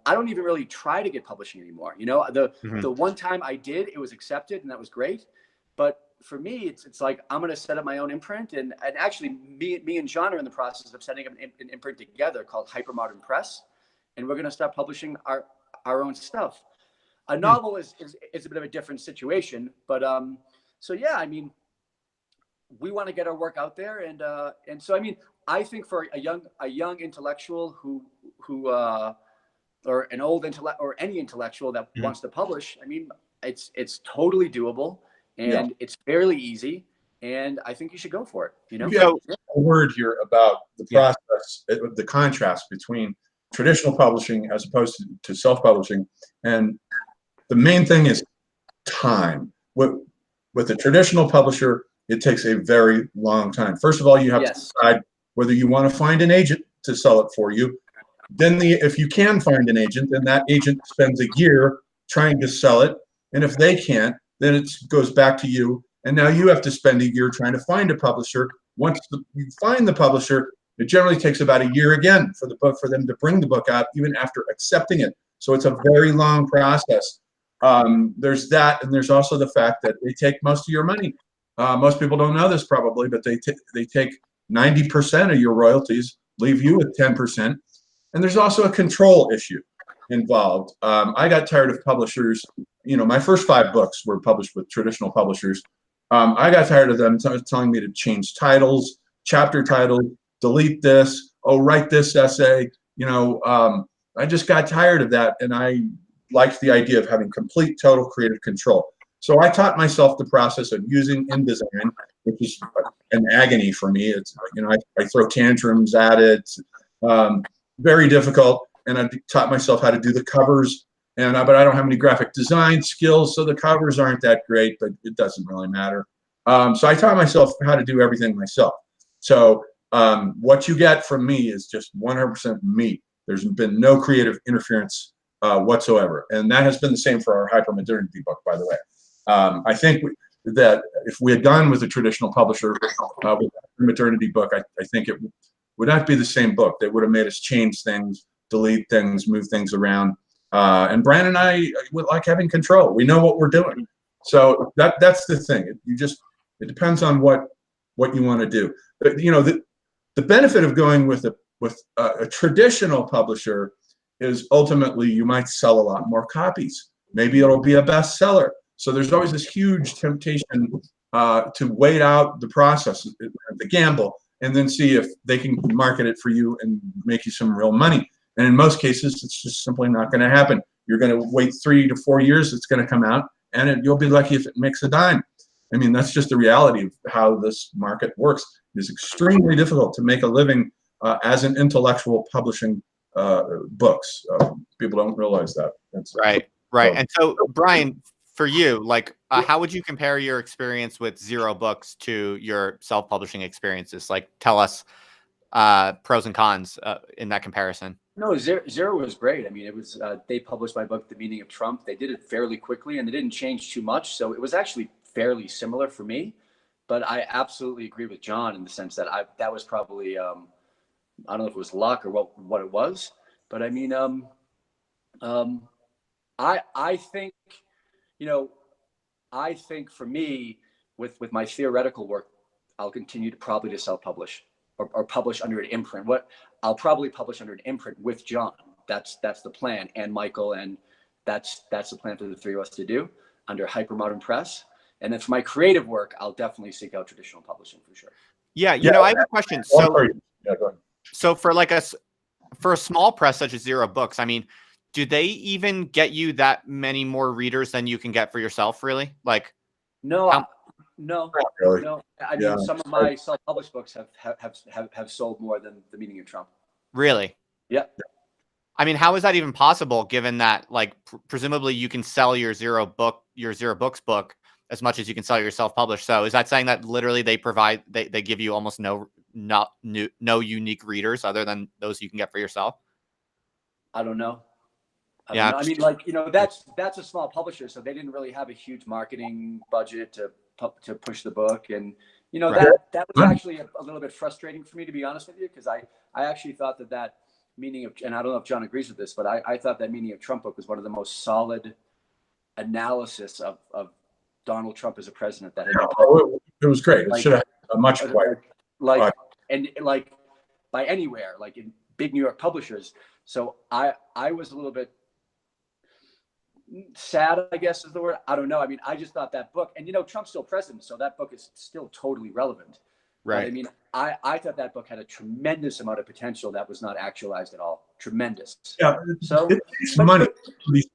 don't even really try to get publishing anymore. The one time I did, it was accepted and that was great. But for me, it's like, I'm going to set up my own imprint. And actually me and John are in the process of setting up an imprint together called Hypermodern Press. And we're going to start publishing our own stuff. A novel is a bit of a different situation, but so yeah, I mean, we want to get our work out there, and so I mean, I think for a young intellectual who or an old intellect or any intellectual that wants to publish, I mean, it's totally doable and it's fairly easy, and I think you should go for it. You have a word here about the process, the contrast between traditional publishing as opposed to self-publishing, and the main thing is time. With a traditional publisher, it takes a very long time. First of all, you have to decide whether you want to find an agent to sell it for you. Then if you can find an agent, then that agent spends a year trying to sell it. And if they can't, then it goes back to you. And now you have to spend a year trying to find a publisher. Once you find the publisher, it generally takes about a year again for them to bring the book out, even after accepting it. So it's a very long process. There's that, and there's also the fact that they take most of your money. Most people don't know this probably, but they take 90% of your royalties, leave you with 10%. And there's also a control issue involved. I got tired of publishers. My first 5 books were published with traditional publishers. I got tired of them telling me to change titles, chapter titles, delete this. oh, write this essay. I just got tired of that, and I liked the idea of having complete, total creative control. So I taught myself the process of using InDesign, which is an agony for me. It's, I throw tantrums at it, very difficult. And I taught myself how to do the covers, but I don't have any graphic design skills, so the covers aren't that great, but it doesn't really matter. So I taught myself how to do everything myself. So what you get from me is just 100% me. There's been no creative interference whatsoever. And that has been the same for our Hypermodernity book, by the way. I think that if we had gone with a traditional publisher with the Hypermodernity book, I think it would not be the same book. They would have made us change things, delete things, move things around. And Brian and I would like having control. We know what we're doing. So that's the thing. It depends on what you want to do. But, the benefit of going with a traditional publisher is ultimately you might sell a lot more copies. Maybe it'll be a bestseller. So there's always this huge temptation to wait out the process, the gamble, and then see if they can market it for you and make you some real money. And in most cases, it's just simply not going to happen. You're going to wait 3 to 4 years, it's going to come out, and you'll be lucky if it makes a dime. I mean, that's just the reality of how this market works. It's extremely difficult to make a living as an intellectual publishing books. People don't realize that. That's right. And so, Brian, for you, how would you compare your experience with Zero Books to your self-publishing experiences? Tell us pros and cons in that comparison. No, Zero was great. I mean, it was they published my book, The Meaning of Trump. They did it fairly quickly, and they didn't change too much. So it was actually fairly similar for me. But I absolutely agree with John in the sense that that was probably I don't know if it was luck or what it was, but I mean, I think, I think for me, with my theoretical work, I'll continue to probably self-publish or publish under an imprint. I'll probably publish under an imprint with John. That's the plan, and Michael, and that's the plan for the three of us to do under Hypermodern Press. And then for my creative work, I'll definitely seek out traditional publishing for sure. Yeah, I have a question. So, go ahead. So for a small press such as Zero Books, I mean, do they even get you that many more readers than you can get for yourself? Really? No, not really. no. I mean, some of my self-published books have sold more than The Meaning of Trump. Really? Yeah. I mean, how is that even possible? Given that, presumably, you can sell your Zero Books book as much as you can sell your self-published. So, is that saying that literally they give you almost no unique readers other than those you can get for yourself? I don't know. Yeah. I mean, that's a small publisher, so they didn't really have a huge marketing budget to push the book, and that was actually a little bit frustrating for me, to be honest with you, because I actually thought that Meaning of, and I don't know if John agrees with this, but I thought that Meaning of Trump book was one of the most solid analysis of Donald Trump as a president that had it was great. It should have a much wider and by anywhere, in big New York publishers. So I was a little bit sad, I guess is the word. I don't know. I mean, I just thought that book, and Trump's still president, so that book is still totally relevant. Right. But, I mean, I thought that book had a tremendous amount of potential that was not actualized at all. Tremendous. Yeah. So it's money.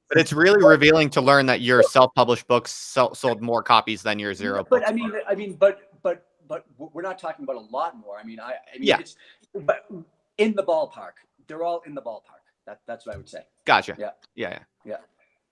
But it's really revealing to learn that your self-published books sold more copies than your Zero Books. But we're not talking about a lot more. I mean, it's but in the ballpark. They're all in the ballpark. That's what I would say. Gotcha. Yeah.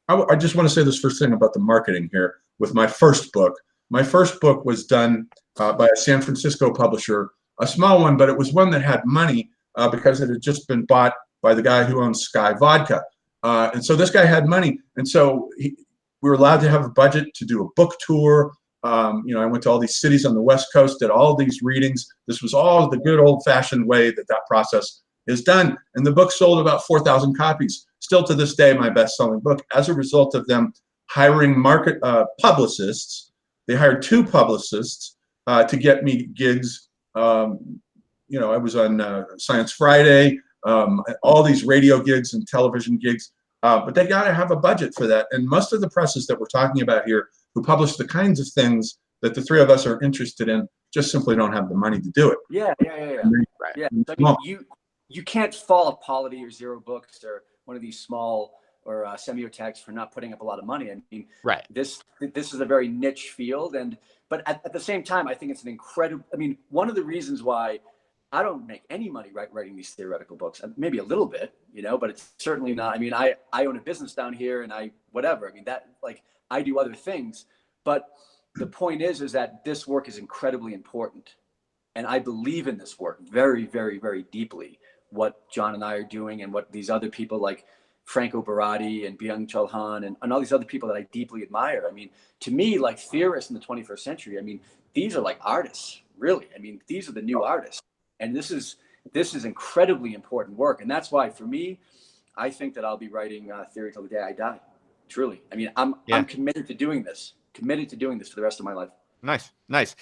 I just want to say this first thing about the marketing here with my first book. My first book was done by a San Francisco publisher, a small one, but it was one that had money because it had just been bought by the guy who owns Sky Vodka. And so this guy had money. And so we were allowed to have a budget to do a book tour. I went to all these cities on the West Coast, did all these readings. This was all the good old-fashioned way that process is done. And the book sold about 4,000 copies. Still to this day, my best-selling book, as a result of them hiring publicists. They hired 2 publicists to get me gigs. I was on Science Friday, all these radio gigs and television gigs, but they got to have a budget for that. And most of the presses that we're talking about here, who publish the kinds of things that the three of us are interested in, just simply don't have the money to do it. Yeah. Right. Yeah. So you can't fault Polity or Zero Books or one of these small or Semiotext for not putting up a lot of money. I mean, Right. This is a very niche field, but at the same time, I think it's an incredible. I mean, one of the reasons why I don't make any money writing these theoretical books, maybe a little bit, but it's certainly not. I mean, I own a business down here, and whatever. I mean, that I do other things, but the point is that this work is incredibly important, and I believe in this work very, very, very deeply. What John and I are doing, and what these other people like Franco Barati and Byung-Chul Han and all these other people that I deeply admire. I mean, to me, like theorists in the 21st century, I mean, these are like artists, really. I mean, these are the new artists. And this is incredibly important work. And that's why, for me, I think that I'll be writing theory till the day I die. Truly. I mean, I'm committed to doing this, for the rest of my life. Nice.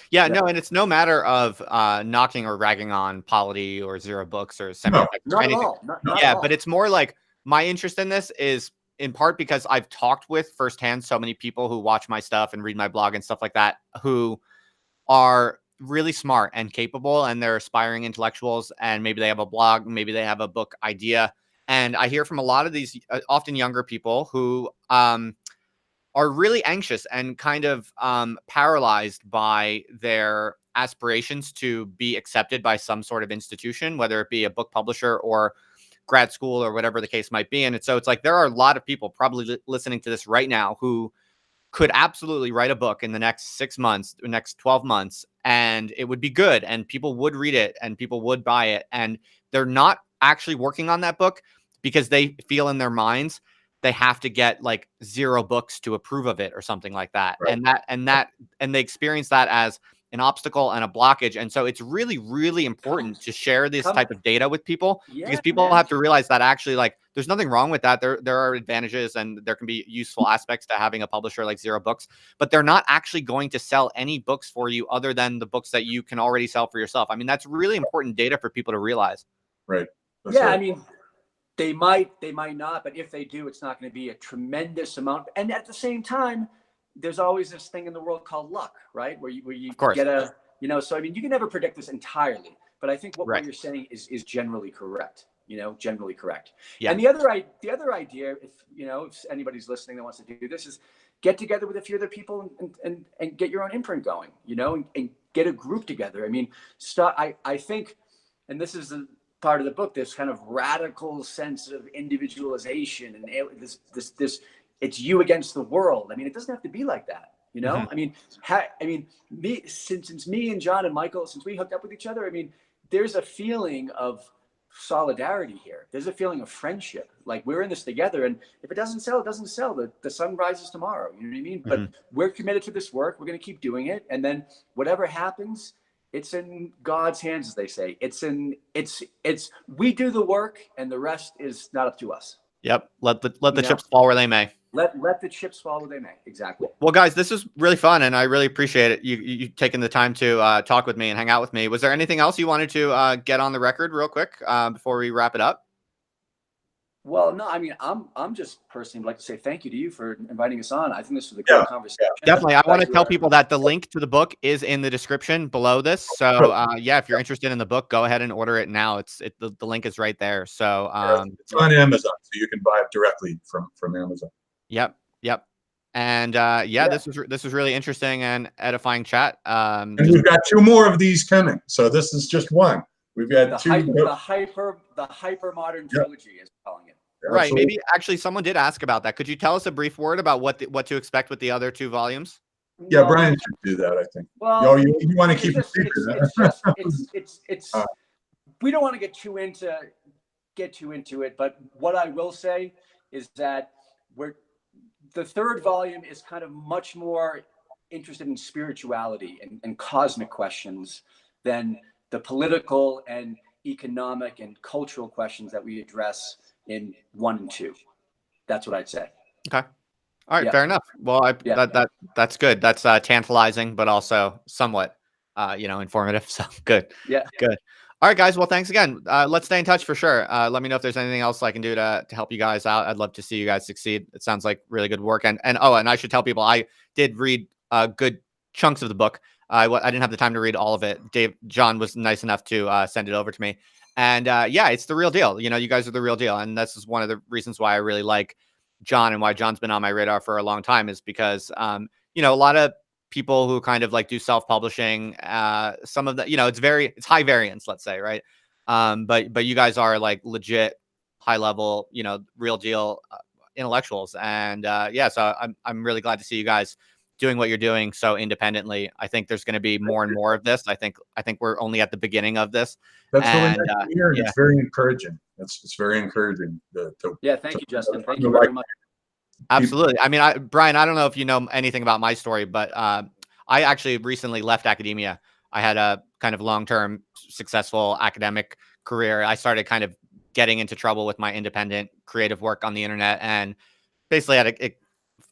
Yeah, no, and it's no matter of knocking or ragging on Polity or Zero Books or Not at all. Not at all. But it's more like my interest in this is in part because I've talked with firsthand so many people who watch my stuff and read my blog and stuff like that, who are really smart and capable, and they're aspiring intellectuals, and maybe they have a blog, maybe they have a book idea. And I hear from a lot of these often younger people who are really anxious and kind of paralyzed by their aspirations to be accepted by some sort of institution, whether it be a book publisher or grad school or whatever the case might be. And so it's like there are a lot of people probably listening to this right now who could absolutely write a book in the next 6 months, the next 12 months, and it would be good, and people would read it, and people would buy it. And they're not actually working on that book because they feel in their minds they have to get like 0 books to approve of it or something like that. Right. And they experience that as an obstacle and a blockage. And so it's really, really important to share this type of data with people, because people have to realize that actually, like, there's nothing wrong with that. There are advantages, and there can be useful aspects to having a publisher like Zero Books, but they're not actually going to sell any books for you other than the books that you can already sell for yourself. I mean, that's really important data for people to realize. Right. That's right. I mean, they might not, but if they do, it's not going to be a tremendous amount. And at the same time, there's always this thing in the world called luck, right? Where you get so I mean, you can never predict this entirely, but I think what you're saying is generally correct, generally correct. Yeah. And the other idea, if anybody's listening that wants to do this, is get together with a few other people and get your own imprint going, and get a group together. I mean, I think, and this is part of the book, this kind of radical sense of individualization and this it's you against the world. I mean, it doesn't have to be like that, Mm-hmm. I mean, since me and John and Michael, since we hooked up with each other, I mean, there's a feeling of solidarity here. There's a feeling of friendship. Like, we're in this together, and if it doesn't sell, it doesn't sell. The sun rises tomorrow. You know what I mean? Mm-hmm. But we're committed to this work. We're going to keep doing it, and then whatever happens, it's in God's hands, as they say. We do the work, and the rest is not up to us. Yep. Let the chips fall where they may. Let the chips fall where they may. Exactly. Well, guys, this is really fun, and I really appreciate it. You taking the time to talk with me and hang out with me. Was there anything else you wanted to get on the record real quick before we wrap it up? Well, no, I mean, I'm just personally like to say thank you to you for inviting us on. I think this was a great conversation. Definitely. I want to tell people that the link to the book is in the description below this. So if you're interested in the book, go ahead and order it now. The link is right there. So it's on Amazon, so you can buy it directly from Amazon. Yep. And this was really interesting and edifying chat. And we've got 2 more of these coming. So this is just one. We've got the hyper-modern trilogy, is calling it. Right. Absolutely. Maybe actually someone did ask about that. Could you tell us a brief word about what to expect with the other 2 volumes? Yeah, Brian should do that, I think. Well, you want to keep it secret. We don't want to get too into it, but what I will say is that the 3rd volume is kind of much more interested in spirituality and cosmic questions than the political and economic and cultural questions that we address in 1 and 2. That's what I'd say. Okay. All right. Fair enough. Well, that's good. That's tantalizing, but also somewhat, informative. So good. Yeah. Good. All right, guys. Well, thanks again. Let's stay in touch for sure. Let me know if there's anything else I can do to help you guys out. I'd love to see you guys succeed. It sounds like really good work. And I should tell people I did read good chunks of the book. I didn't have the time to read all of it. John was nice enough to send it over to me. And yeah, it's the real deal. You know, you guys are the real deal. And this is one of the reasons why I really like John and why John's been on my radar for a long time is because, you know, a lot of people who kind of like do self-publishing, some of the, you know, it's high variance, let's say, right? But you guys are like legit high level, you know, real deal intellectuals. And yeah, so I'm really glad to see you guys doing what you're doing so independently. I think there's going to be more and more of this. I think we're only at the beginning of this. That's and, really nice to hear, and yeah. it's very encouraging. It's very encouraging. Yeah, thank you, Justin. Thank you very much. Absolutely. I mean, Brian, I don't know if you know anything about my story, but I actually recently left academia. I had a kind of long-term successful academic career. I started kind of getting into trouble with my independent creative work on the internet, and basically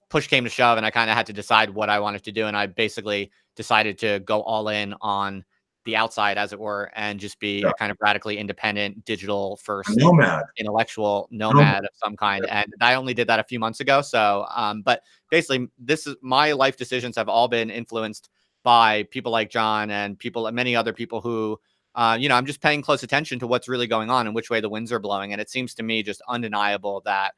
push came to shove, and I kind of had to decide what I wanted to do. And I basically decided to go all in on the outside, as it were, and just be a kind of radically independent, digital first intellectual nomad of some kind. And I only did that a few months ago. So, but basically my life decisions have all been influenced by people like John and many other people who, you know, I'm just paying close attention to what's really going on and which way the winds are blowing. And it seems to me just undeniable that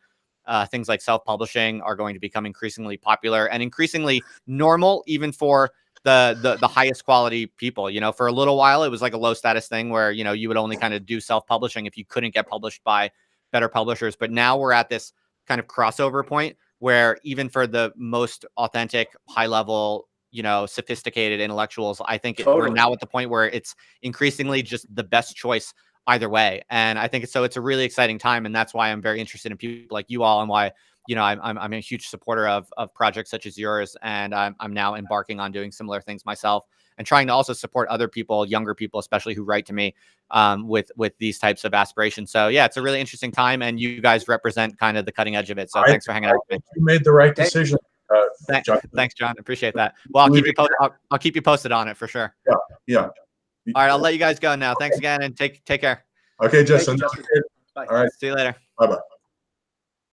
things like self-publishing are going to become increasingly popular and increasingly normal, even for the highest quality people. You know, for a little while, it was like a low status thing where, you know, you would only kind of do self-publishing if you couldn't get published by better publishers. But now we're at this kind of crossover point where even for the most authentic, high level, you know, sophisticated intellectuals, I think we're now at the point where it's increasingly just the best choice either way. And I think it's a really exciting time. And that's why I'm very interested in people like you all, and why, you know, I'm a huge supporter of projects such as yours. And I'm now embarking on doing similar things myself and trying to also support other people, younger people, especially, who write to me with these types of aspirations. So yeah, it's a really interesting time, and you guys represent kind of the cutting edge of it. So thanks for hanging out with me. You made the right decision. John. Thanks, John. Appreciate that. Well, I'll keep you posted on it for sure. Yeah. All right, I'll let you guys go now. Thanks again, and take care. Okay, Justin. Justin. Bye. All right. See you later. Bye-bye.